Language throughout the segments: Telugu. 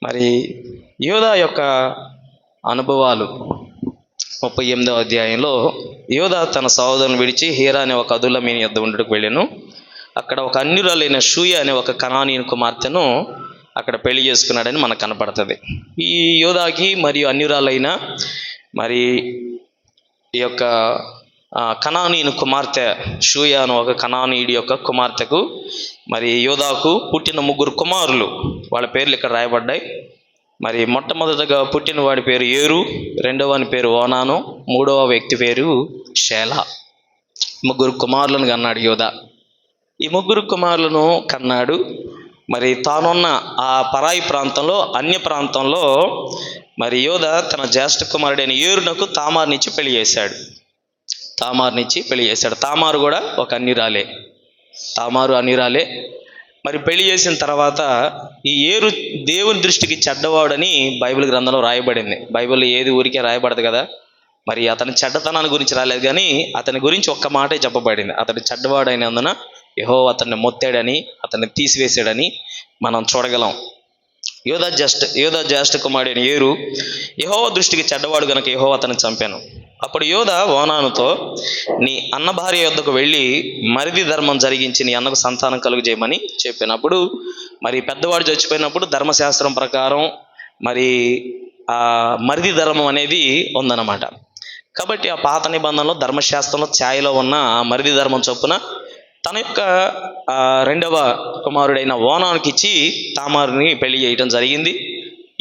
మరి యోధా యొక్క అనుభవాలు 38వ అధ్యాయంలో యోధా తన సహోదరుని విడిచి హీరా అనే ఒక అదుల్లమీని యొద్ద ఉండుటకు వెళ్ళాను. అక్కడ ఒక అన్యురాలైన షూయ అనే ఒక కనానీయుని కుమార్తెను అక్కడ పెళ్లి చేసుకున్నాడని మనకు కనపడుతుంది. ఈ యోధాకి మరియు అన్యురాలైన మరి ఈ యొక్క కనానీయుని కుమార్తె షూయ అనే ఒక కనానీయుడి యొక్క కుమార్తెకు మరి యోధాకు పుట్టిన 3 కుమారులు. వాళ్ళ పేర్లు ఇక్కడ రాయబడ్డాయి. మరి మొట్టమొదటగా పుట్టిన వాడి పేరు ఏరు, రెండవ వాని పేరు ఓనాను, మూడవ వ్యక్తి పేరు షేలా. 3 కుమారులను కన్నాడు యోధా. ఈ 3 కుమారులను కన్నాడు. మరి తానున్న ఆ పరాయి ప్రాంతంలో, అన్య ప్రాంతంలో మరి యోధా తన జ్యేష్ఠ కుమారుడైన ఏరునకు తామారునిచ్చి పెళ్లి చేశాడు. తామారు కూడా ఒక అన్యురాలే. మరి పెళ్లి చేసిన తర్వాత ఈ ఏరు దేవుని దృష్టికి చెడ్డవాడని బైబిల్ గ్రంథంలో రాయబడింది. బైబిల్లో ఏది ఊరికే రాయబడదు కదా. మరి అతని చెడ్డతనాన్ని గురించి రాలేదు, కానీ అతని గురించి ఒక్క మాటే చెప్పబడింది. అతడు చెడ్డవాడైనందున యెహోవా అతన్ని మొత్తాడని, అతన్ని తీసివేశాడని మనం చూడగలం. యోధా జ్యేష్ఠ కుమారుడైన ఏరు యెహోవా దృష్టికి చెడ్డవాడు గనుక యెహోవా అతన్ని చంపాను. అప్పుడు యోధా ఓనానుతో, నీ అన్న భార్య యొద్దకు వెళ్ళి మరిది ధర్మం జరిగించి నీ అన్నకు సంతానం కలుగు చేయమని చెప్పినప్పుడు, మరి పెద్దవాడు చచ్చిపోయినప్పుడు ధర్మశాస్త్రం ప్రకారం మరి ఆ మరిది ధర్మం అనేది ఉందన్నమాట. కాబట్టి ఆ పాత నిబంధనలో ధర్మశాస్త్రంలో ఛాయలో ఉన్న మరిది ధర్మం చొప్పున తన యొక్క రెండవ కుమారుడైన ఓనానుకి ఇచ్చి తామారుని పెళ్లి చేయడం జరిగింది.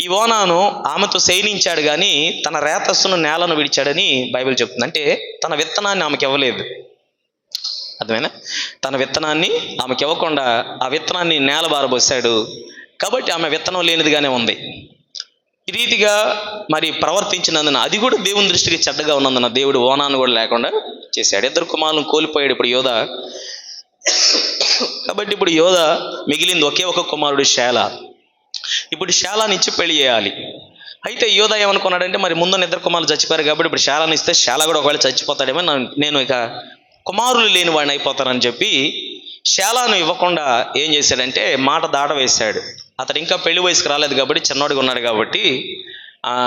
ఈ ఓనాను ఆమెతో శయనించాడు, కానీ తన రేతస్సును నేలను విడిచాడని బైబిల్ చెప్తుంది. అంటే తన విత్తనాన్ని ఆమెకి ఇవ్వలేదు. అర్థమైనా? తన విత్తనాన్ని ఆమెకి ఇవ్వకుండా ఆ విత్తనాన్ని నేల బారబోసాడు. కాబట్టి ఆమె విత్తనం లేనిదిగానే ఉంది. ఈ రీతిగా మరి ప్రవర్తించినందున, అది కూడా దేవుని దృష్టికి చెడ్డగా ఉన్నందున దేవుడు ఓనాను కూడా లేకుండా చేశాడు. 2 కుమారులను కోల్పోయాడు ఇప్పుడు యోధా. కాబట్టి ఇప్పుడు యోధా మిగిలింది ఒకే ఒక కుమారుడు షేలా. ఇప్పుడు షేలాని ఇచ్చి పెళ్లి చేయాలి. అయితే యోధా ఏమనుకున్నాడంటే, మరి ముందు 2 కుమారులు చచ్చిపోయారు కాబట్టి ఇప్పుడు షేలాని ఇస్తే షేలా కూడా ఒకవేళ చచ్చిపోతాడేమో, నేను ఇక కుమారులు లేని వాడిని అయిపోతానని చెప్పి షేలాను ఇవ్వకుండా ఏం చేశాడంటే మాట దాట వేశాడు. అతడు ఇంకా పెళ్లి వయసుకు రాలేదు కాబట్టి, చిన్నవాడిగా ఉన్నాడు కాబట్టి,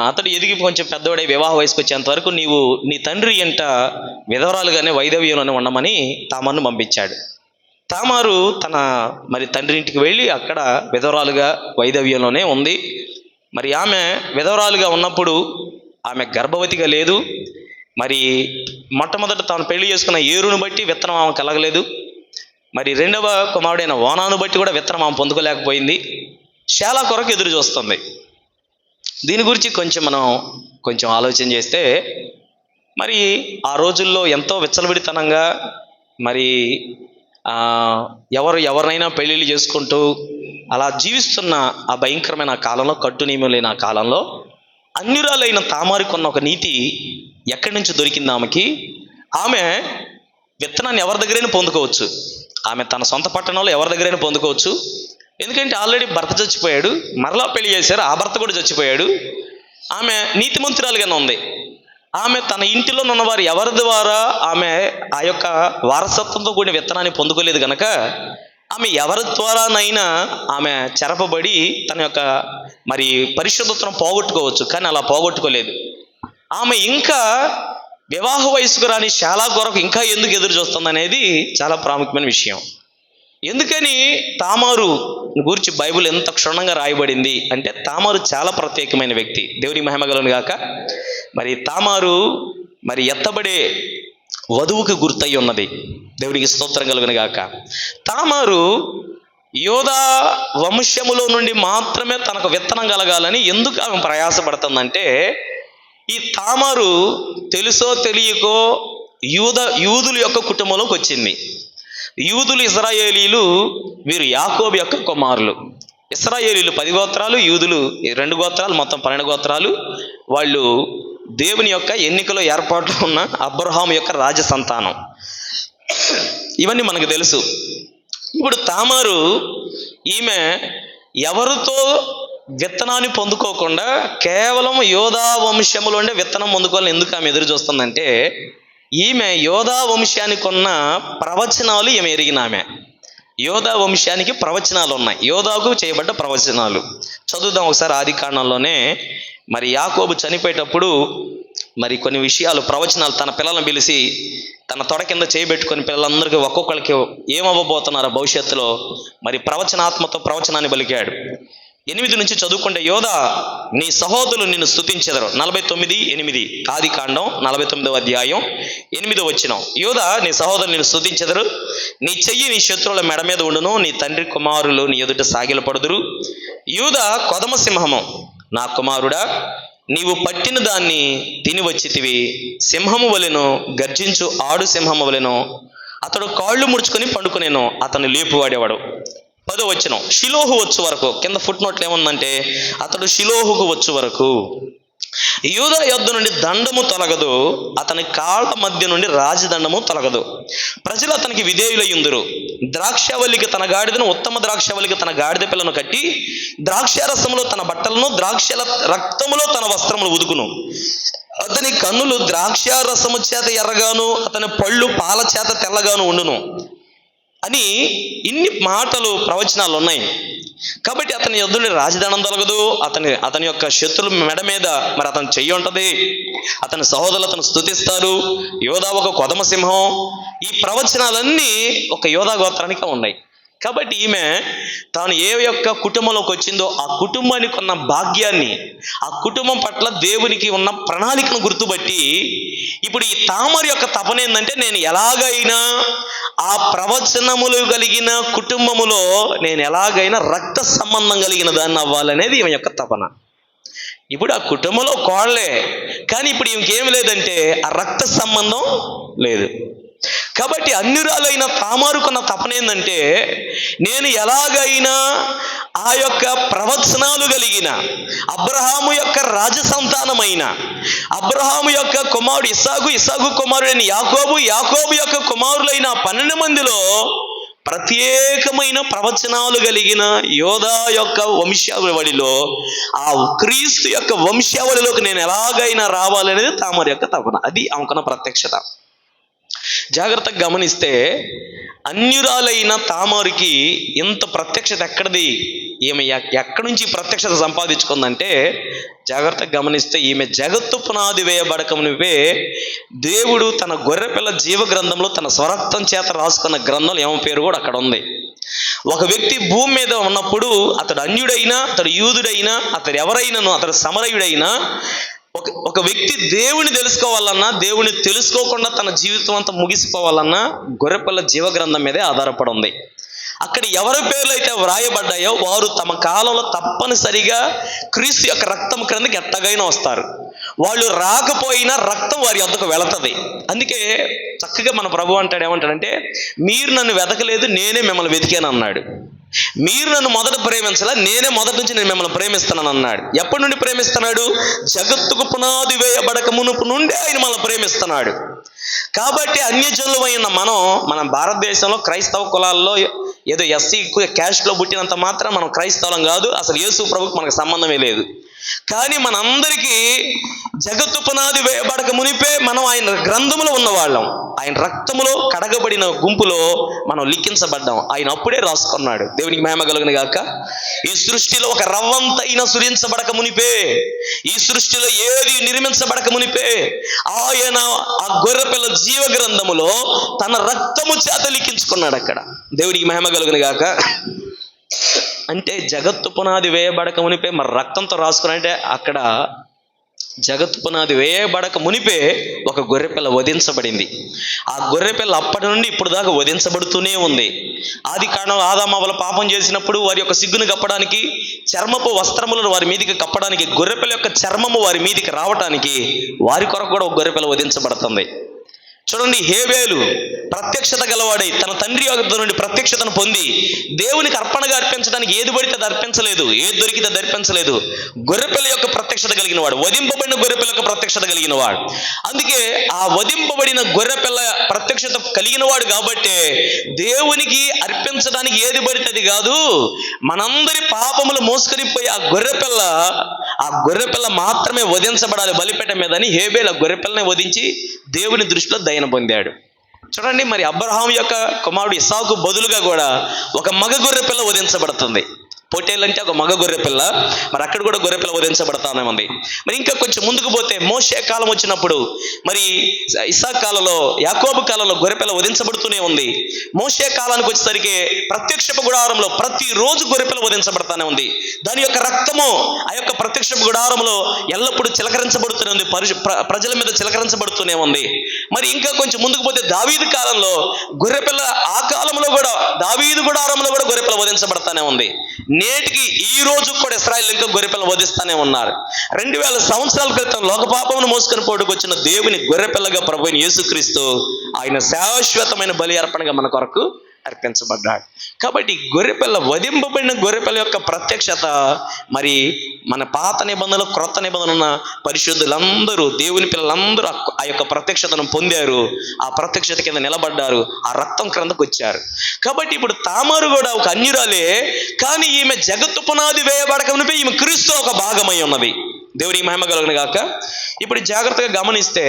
అతడు ఎదిగి కొంచెం పెద్దవాడై వివాహ వయసుకు వచ్చేంత వరకు నీవు నీ తండ్రి ఇంట విధవరాలుగానే వైధవ్యంలోనే ఉండమని తామారును పంపించాడు. తామారు తన మరి తండ్రి ఇంటికి వెళ్ళి అక్కడ విధవరాలుగా వైధవ్యంలోనే ఉంది. మరి ఆమె విధవరాలుగా ఉన్నప్పుడు ఆమె గర్భవతిగా లేదు. మరి మొట్టమొదట తాను పెళ్లి చేసుకున్న ఏరును బట్టి విత్తనం ఆమె కలగలేదు. మరి రెండవ కుమారుడైన ఓనాను బట్టి కూడా విత్తనం ఆమె పొందుకోలేకపోయింది. షేలా కొరకు ఎదురు చూస్తుంది. దీని గురించి కొంచెం ఆలోచన చేస్తే, మరి ఆ రోజుల్లో ఎంతో విచ్చలవిడితనంగా మరి ఎవరినైనా పెళ్ళిళ్ళు చేసుకుంటూ అలా జీవిస్తున్న ఆ భయంకరమైన కాలంలో, కట్టు నియమం లేని ఆ కాలంలో అన్యురాలైన తామారికి ఉన్న ఒక నీతి ఎక్కడి నుంచి దొరికింది ఆమెకి? ఆమె విత్తనాన్ని ఎవరి దగ్గరైనా పొందుకోవచ్చు. ఆమె తన సొంత పట్టణంలో ఎవరి దగ్గరైనా పొందుకోవచ్చు. ఎందుకంటే ఆల్రెడీ భర్త చచ్చిపోయాడు, మరలా పెళ్లి చేశారు, ఆ భర్త కూడా చచ్చిపోయాడు. ఆమె నీతిమంతురాలుగానే ఉంది. ఆమె తన ఇంటిలో ఉన్నవారు ఎవరి ద్వారా ఆమె ఆ యొక్క వారసత్వంతో కూడిన విత్తనాన్ని పొందుకోలేదు కనుక, ఆమె ఎవరి ద్వారానైనా ఆమె చెరపబడి తన యొక్క మరి పరిశుద్ధతను పోగొట్టుకోవచ్చు, కానీ అలా పోగొట్టుకోలేదు. ఆమె ఇంకా వివాహ వయసుకు రాని షేలా కొరకు ఇంకా ఎందుకు ఎదురు చూస్తుంది అనేది చాలా ప్రాముఖ్యమైన విషయం. ఎందుకని తామారు గురించి బైబిల్ ఎంత క్షుణ్ణంగా రాయబడింది అంటే, తామారు చాలా ప్రత్యేకమైన వ్యక్తి. దేవుని మహిమ కలుగును గాక. మరి తామారు మరి ఎత్తబడే వధువుకి గుర్తై ఉన్నది. దేవునికి స్తోత్రం కలుగును గాక. తామారు యోధా వంశములో నుండి మాత్రమే తనకు విత్తనం కలగాలని ఎందుకు ఆమె ప్రయాసపడుతుందంటే, ఈ తామారు తెలుసో తెలియకో యూదుల యొక్క కుటుంబంలోకి వచ్చింది. యూదులు ఇశ్రాయేలీలు, వీరు యాకోబు యొక్క కుమారులు. ఇశ్రాయేలీలు 10 గోత్రాలు, యూదులు 2 గోత్రాలు, మొత్తం 12 గోత్రాలు. వాళ్ళు దేవుని యొక్క ఎన్నికలో ఏర్పాట్లు ఉన్న అబ్రహాము యొక్క రాజ సంతానం. ఇవన్నీ మనకు తెలుసు. ఇప్పుడు తామారు ఈమె ఎవరితో విత్తనాన్ని పొందుకోకుండా కేవలం యోధా వంశములోనే విత్తనం పొందుకోవాలని ఎందుకు ఆమె ఎదురు చూస్తుందంటే, ఈమె యోధా వంశానికి ఉన్న ప్రవచనాలు ఈమె ఎరిగిన ఆమె. యోధా వంశానికి ప్రవచనాలు ఉన్నాయి, యోధాకు చేయబడ్డ ప్రవచనాలు. చదువుదాం ఒకసారి ఆదికాండంలోనే. మరి యాకోబు చనిపోయేటప్పుడు మరి కొన్ని విషయాలు, ప్రవచనాలు తన పిల్లలను పిలిచి తన తొడ కింద చేయబెట్టుకొని పిల్లలందరికీ ఒక్కొక్కరికి ఏమవ్వబోతున్నారో భవిష్యత్తులో మరి ప్రవచనాత్మతో ప్రవచనాన్ని పలికాడు. 8 నుంచి చదువుకుంటే, యోధా నీ సహోదరులు నిన్ను స్తుతించెదరు. 49:8 ఆదికాండం 49వ అధ్యాయం 8వ వచనం. యోధా నీ సహోదరులు నిన్ను స్తుతించెదరు, నీ చెయ్యి నీ శత్రువుల మెడ మీద ఉండును, నీ తండ్రి కుమారులు నీ ఎదుట సాగిలపడుదురు. యూదా కొదమ సింహము, నా కుమారుడా నీవు పట్టిన దాన్ని తిని వచ్చితివి. సింహము వలెను, గర్జించు ఆడు సింహము వలెను అతడు కాళ్ళు ముడుచుకొని పండుకునేను, అతను లేపువాడేవాడు. 10వ వచనం. షిలోహు వచ్చు వరకు, కింద ఫుట్ నోట్లు ఏముందంటే అతడు షిలోహుకు వచ్చు వరకు యూదా యొద్ద నుండి దండము తొలగదు, అతని కాళ్ళ మధ్య నుండి రాజదండము తొలగదు. ప్రజలు అతనికి విధేయులయ్యుందురు. ద్రాక్షవల్లికి తన గాడిదను, ఉత్తమ ద్రాక్షవల్లికి తన గాడిద పిల్లను కట్టి, ద్రాక్షారసములో తన బట్టలను, ద్రాక్షల రక్తములో తన వస్త్రములు ఉదుకును. అతని కన్నులు ద్రాక్షారసము చేత ఎర్రగాను, అతని పళ్ళు పాల చేత తెల్లగాను ఉండును అని ఇన్ని మాటలు, ప్రవచనాలు ఉన్నాయి. కాబట్టి అతని యొద్ద రాజధానం తొలగదు, అతని యొక్క శత్రుల మెడ మీద మరి అతని చెయ్యి ఉంటుంది, అతని సహోదరులు అతను స్తుతిస్తారు. యోధా ఒక కొదమ సింహం. ఈ ప్రవచనాలన్నీ ఒక యోధా గోత్రానికి ఉన్నాయి. కాబట్టి ఈమె తాను ఏ యొక్క కుటుంబంలోకి వచ్చిందో ఆ కుటుంబానికి ఉన్న భాగ్యాన్ని, ఆ కుటుంబం పట్ల దేవునికి ఉన్న ప్రణాళికను గుర్తుపట్టి, ఇప్పుడు ఈ తామరు యొక్క తపన ఏంటంటే, నేను ఎలాగైనా ఆ ప్రవచనములు కలిగిన కుటుంబములో నేను ఎలాగైనా రక్త సంబంధం కలిగిన దాన్ని అవ్వాలనేది ఈమె యొక్క తపన. ఇప్పుడు ఆ కుటుంబంలో కోడలే, కానీ ఇప్పుడు ఇంకేం లేదంటే ఆ రక్త సంబంధం లేదు. కాబట్టి అన్యురాలైన తామారుకున్న తపన ఏంటంటే, నేను ఎలాగైనా ఆ యొక్క ప్రవచనాలు కలిగిన అబ్రహాము యొక్క రాజసంతానమైన, అబ్రహాము యొక్క కుమారుడు ఇస్సాకు, ఇస్సాకు కుమారుడైన యాకోబు, యాకోబు యొక్క కుమారులైన 12 మందిలో ప్రత్యేకమైన ప్రవచనాలు కలిగిన యోధా యొక్క వంశావళిలో, ఆ క్రీస్తు యొక్క వంశావళిలోకి నేను ఎలాగైనా రావాలనేది తామరు యొక్క తపన. అది ఆమెకున్న ప్రత్యక్షత. జాగ్రత్తగా గమనిస్తే అన్యురాలైన తామారుకి ఇంత ప్రత్యక్షత ఎక్కడిది? ఈమె ఎక్కడి నుంచి ప్రత్యక్షత సంపాదించుకుందంటే, జాగ్రత్తగా గమనిస్తే ఈమె జగత్తు పునాది వేయబడక మునిపే దేవుడు తన గొర్రెపిల్ల జీవ గ్రంథంలో తన స్వరక్తం చేత రాసుకున్న గ్రంథం ఏమో పేరు కూడా అక్కడ ఉంది. ఒక వ్యక్తి భూమి మీద ఉన్నప్పుడు అతడు అన్యుడైనా, అతడు యూదుడైనా, అతడు ఎవరైనాను, అతడు సమరయుడైనా, ఒక వ్యక్తి దేవుని తెలుసుకోవాలన్నా, దేవుని తెలుసుకోకుండా తన జీవితం అంతా ముగిసిపోవాలన్నా గొర్రెపిల్ల జీవ గ్రంథం మీదే ఆధారపడి ఉంది. అక్కడ ఎవరి పేర్లు అయితే వ్రాయబడ్డాయో వారు తమ కాలంలో తప్పనిసరిగా క్రీస్తు యొక్క రక్తం క్రిందకి ఎట్టగైనా వస్తారు. వాళ్ళు రాకపోయినా రక్తం వారి వద్దకు వెళుతుంది. అందుకే చక్కగా మన ప్రభు అంటాడు, ఏమంటాడంటే, మీరు నన్ను వెతకలేదు, నేనే మిమ్మల్ని వెతికాను అన్నాడు. మీరు నన్ను మొదట ప్రేమించలా, నేనే మొదటి నుంచి నేను మిమ్మల్ని ప్రేమిస్తున్నాను అన్నాడు. ఎప్పటి నుండి ప్రేమిస్తున్నాడు? జగత్తుకు పునాది వేయబడక మునుపు నుండి ఆయన మనల్ని ప్రేమిస్తున్నాడు. కాబట్టి అన్యజనులమైన మన భారతదేశంలో క్రైస్తవ కులాల్లో ఏదో ఎస్సీ క్యాస్ట్లో పుట్టినంత మాత్రం మనం క్రైస్తవం కాదు. అసలు యేసు ప్రభుకి మనకు సంబంధమే లేదు. కానీ మనందరికీ జగత్తు పునాది వేయబడక మునిపే మనం ఆయన గ్రంథములో ఉన్నవాళ్ళం, ఆయన రక్తములో కడగబడిన గుంపులో మనం లిఖించబడ్డాం. ఆయన అప్పుడే రాసుకున్నాడు. దేవునికి మహిమ కలుగును గాక. ఈ సృష్టిలో ఒక రవ్వంతైనా సురించబడక మునిపే, ఈ సృష్టిలో ఏది నిర్మించబడక మునిపే ఆయన ఆ గొర్రెపిల్ల జీవ గ్రంథములో తన రక్తము చేత లిఖించుకున్నాడు. అక్కడ దేవునికి మహిమ కలుగును గాక. అంటే జగత్తు పునాది వేయబడక మునిపే మరి రక్తంతో రాసుకున్నాడంటే, అక్కడ జగత్తు పునాది వేయబడక మునిపే ఒక గొర్రెపిల్ల వధించబడింది. ఆ గొర్రెపిల్ల అప్పటి నుండి ఇప్పుడు దాకా వధించబడుతూనే ఉంది. ఆది కాండంలో ఆదాము హవ్వలు పాపం చేసినప్పుడు వారి యొక్క సిగ్గును కప్పడానికి, చర్మపు వస్త్రములను వారి మీదికి కప్పడానికి, గొర్రెపిల్ల యొక్క చర్మము వారి మీదికి రావటానికి వారి కొరకు కూడా ఒక గొర్రెపిల్ల వధించబడుతుంది. చూడండి, హేబేలు ప్రత్యక్షత గలవాడై తన తండ్రి యొద్ద నుండి ప్రత్యక్షతను పొంది దేవునికి అర్పణగా అర్పించడానికి ఏది పడితే అది అర్పించలేదు, ఏది దొరికితే అది అర్పించలేదు. గొర్రెపిల్ల యొక్క ప్రత్యక్షత కలిగిన వాడు, వధింపబడిన గొర్రెపిల్ల యొక్క ప్రత్యక్షత కలిగిన వాడు. అందుకే ఆ వధింపబడిన గొర్రెపిల్ల ప్రత్యక్షత కలిగిన వాడు కాబట్టే దేవునికి అర్పించడానికి ఏది పడితే అది కాదు, మనందరి పాపములు మోసుకొనిపోయి ఆ గొర్రెపిల్ల మాత్రమే వధించబడాలి బలిపీఠం మీద అని హేబేలు ఆ గొర్రెపిల్లని వధించి దేవుని దృష్టిలో దయను పొందాడు. చూడండి, మరి అబ్రహాం యొక్క కుమారుడు ఇస్సాకు బదులుగా కూడా ఒక మగ గొర్రె పిల్ల వధించబడుతుంది. పొట్టేలు అంటే ఒక మగ గొర్రె పిల్ల, మరి అక్కడ కూడా గొర్రె పిల్ల వధించబడతానే ఉంది. మరి ఇంకా కొంచెం ముందుకు పోతే మోషే కాలం వచ్చినప్పుడు, మరి ఇస్సాకు కాలంలో, యాకోబు కాలంలో గొర్రె పిల్ల వధించబడుతూనే ఉంది. మోషే కాలానికి వచ్చేసరికి ప్రత్యక్షపు గుడారంలో ప్రతిరోజు గొర్రె పిల్ల వధించబడతానే ఉంది. దాని యొక్క రక్తము ఆ యొక్క ప్రత్యక్షపు గుడారంలో ఎల్లప్పుడూ చిలకరించబడుతూనే ఉంది, ప్రజల మీద చిలకరించబడుతూనే ఉంది. మరి ఇంకా కొంచెం ముందుకు పోతే దావీదు కాలంలో గొర్రెపిల్ల, ఆ కాలంలో కూడా దావీదు గుడారంలో కూడా గొర్రెపిల్ల వధించబడతానే ఉంది. నేటికి ఈ రోజు కూడా ఇశ్రాయేలు ఇంకా గొర్రెపిల్ల వధిస్తానే ఉన్నారు. 2000 సంవత్సరాల క్రితం లోకపాపమును మోసుకొని పోటుకు వచ్చిన దేవుని గొర్రెపిల్లగా ప్రభువైన యేసుక్రీస్తు ఆయన శాశ్వతమైన బలి అర్పణగా మన కొరకు అర్పించబడ్డాడు. కాబట్టి గొర్రెపిల్ల, వధింపబడిన గొర్రెపిల్ల యొక్క ప్రత్యక్షత మరి మన పాత నిబంధనలు, క్రొత్త నిబంధనలు ఉన్న పరిశుద్ధులందరూ, దేవుని పిల్లలందరూ ఆ యొక్క ప్రత్యక్షతను పొందారు. ఆ ప్రత్యక్షత కింద నిలబడ్డారు, ఆ రక్తం క్రిందకు వచ్చారు. కాబట్టి ఇప్పుడు తామారు కూడా ఒక అన్యురాలే, కానీ ఈమె జగత్తు పునాది వేయబడకమునిపై ఈమె క్రీస్తు ఒక భాగమై ఉన్నది. దేవుడికి మహిమ కలుగును గాక. ఇప్పుడు జాగ్రత్తగా గమనిస్తే,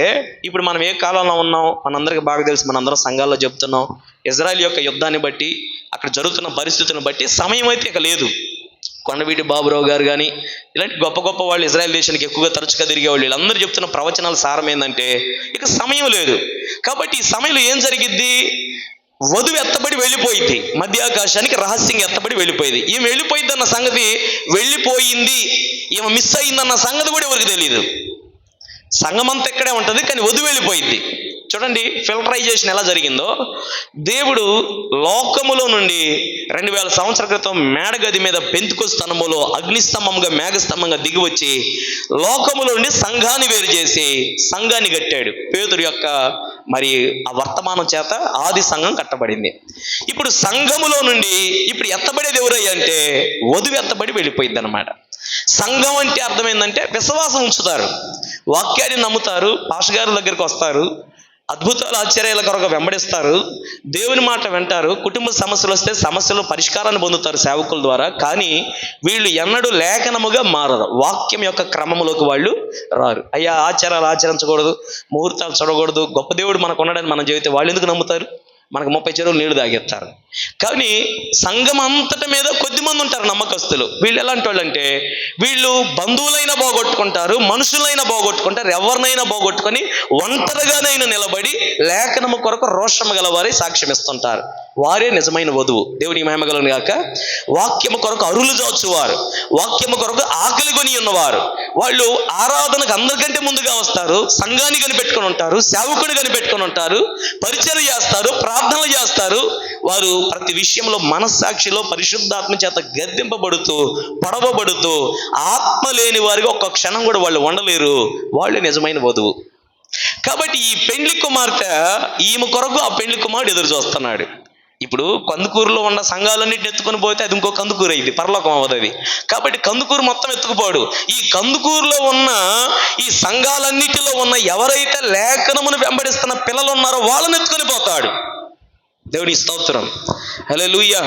ఇప్పుడు మనం ఏ కాలంలో ఉన్నాం మనందరికీ బాగా తెలుసు. మనందరం సంఘాల్లో చెప్తున్నాం, ఇజ్రాయెల్ యొక్క యుద్ధాన్ని బట్టి, అక్కడ జరుగుతున్న పరిస్థితులను బట్టి సమయం అయితే ఇక లేదు. కొండవీటి బాబురావు గారు కానీ ఇలాంటి గొప్ప గొప్ప వాళ్ళు ఇజ్రాయెల్ దేశానికి ఎక్కువగా తరచుగా తిరిగేవాళ్ళు, వీళ్ళందరూ చెప్తున్న ప్రవచనాల సారం ఏంటంటే ఇక సమయం లేదు. కాబట్టి ఈ సమయంలో ఏం జరిగిద్ది? వధువు ఎత్తబడి వెళ్ళిపోయింది, మధ్యాకాశానికి రహస్యంగా ఎత్తబడి వెళ్ళిపోయింది. ఈమె వెళ్ళిపోయింది అన్న సంగతి, వెళ్ళిపోయింది ఈమె మిస్ అయిందన్న సంగతి కూడా ఎవరికి తెలియదు. సంఘమంతా ఇక్కడే ఉంటుంది, కానీ వధువు వెళ్ళిపోయింది. చూడండి ఫిల్టరైజేషన్ ఎలా జరిగిందో. దేవుడు లోకములో నుండి 2000 సంవత్సరాల క్రితం మేడగది మీద పెంతుకొస్తు స్థలములో అగ్నిస్తంభంగా, మేఘస్తంభంగా దిగి వచ్చి లోకములో నుండి సంఘాన్ని వేరు చేసి సంఘాన్ని కట్టాడు. పేతురు యొక్క మరి ఆ వర్తమానం చేత ఆది సంఘం కట్టబడింది. ఇప్పుడు సంఘములో నుండి ఇప్పుడు ఎత్తబడేది ఎవరయ్యా అంటే వధువు ఎత్తబడి వెళ్ళిపోయింది అనమాట. సంఘం అంటే అర్థమైందంటే విశ్వాసం ఉంచుతారు, వాక్యాన్ని నమ్ముతారు, పాస్టర్ దగ్గరికి వస్తారు, అద్భుతాలు ఆశ్చర్యాల కొరకు వెంబడిస్తారు, దేవుని మాట వింటారు, కుటుంబ సమస్యలు వస్తే సమస్యలు పరిష్కారాన్ని పొందుతారు సేవకుల ద్వారా. కానీ వీళ్ళు ఎన్నడూ లేఖనముగా మారరు, వాక్యం యొక్క క్రమంలోకి వాళ్ళు రారు. అయ్యా ఆచారాలు ఆచరించకూడదు, ముహూర్తాలు చూడకూడదు, గొప్ప దేవుడు మనకు ఉన్నాడని మనం చెబితే వాళ్ళు ఎందుకు నమ్ముతారు? మనకు 30 చెరువులు నీళ్లు తాగేస్తారు. కానీ సంఘం అంతటి మీద కొద్దిమంది ఉంటారు నమ్మకస్తులు. వీళ్ళు ఎలాంటి వాళ్ళు అంటే, వీళ్ళు బంధువులైనా పోగొట్టుకుంటారు, మనుషులైనా పోగొట్టుకుంటారు, ఎవరినైనా పోగొట్టుకొని ఒంటరిగానైనా నిలబడి లేఖనము కొరకు రోషము గలవారి సాక్ష్యం ఇస్తుంటారు. వారే నిజమైన వధువు. దేవునికి మహిమ కలుగును గాక. వాక్యము కొరకు అరులు జాచువారు, వాక్యము కొరకు ఆకలి కొని ఉన్నవారు, వాళ్ళు ఆరాధనకు అందరికంటే ముందుగా వస్తారు, సంఘాన్ని కనిపెట్టుకొని ఉంటారు, సేవకుని కనిపెట్టుకొని ఉంటారు, పరిచర్య చేస్తారు, ప్రార్థనలు చేస్తారు. వారు ప్రతి విషయంలో మనస్సాక్షిలో పరిశుద్ధాత్మ చేత గద్దింపబడుతూ, పొడవబడుతూ, ఆత్మ లేని వారికి ఒక్క క్షణం కూడా వాళ్ళు ఉండలేరు. వాళ్ళు నిజమైన వధువు. కాబట్టి ఈ పెండ్లి కుమార్తె, ఈమె కొరకు ఆ పెండ్లి కుమారుడు ఎదురు చూస్తున్నాడు. ఇప్పుడు కందుకూరులో ఉన్న సంఘాలన్నింటిని ఎత్తుకొని పోతే అది ఇంకో కందుకూరు అయింది, పరలోకం అవ్వదు అది. కాబట్టి కందుకూరు మొత్తం ఎత్తుకుపోడు. ఈ కందుకూరులో ఉన్న ఈ సంఘాలన్నిటిలో ఉన్న ఎవరైతే లేఖనమును వెంబడిస్తున్న పిల్లలు ఉన్నారో వాళ్ళని ఎత్తుకొని పోతాడు. దేవుని స్తోత్రం, హల్లెలూయా.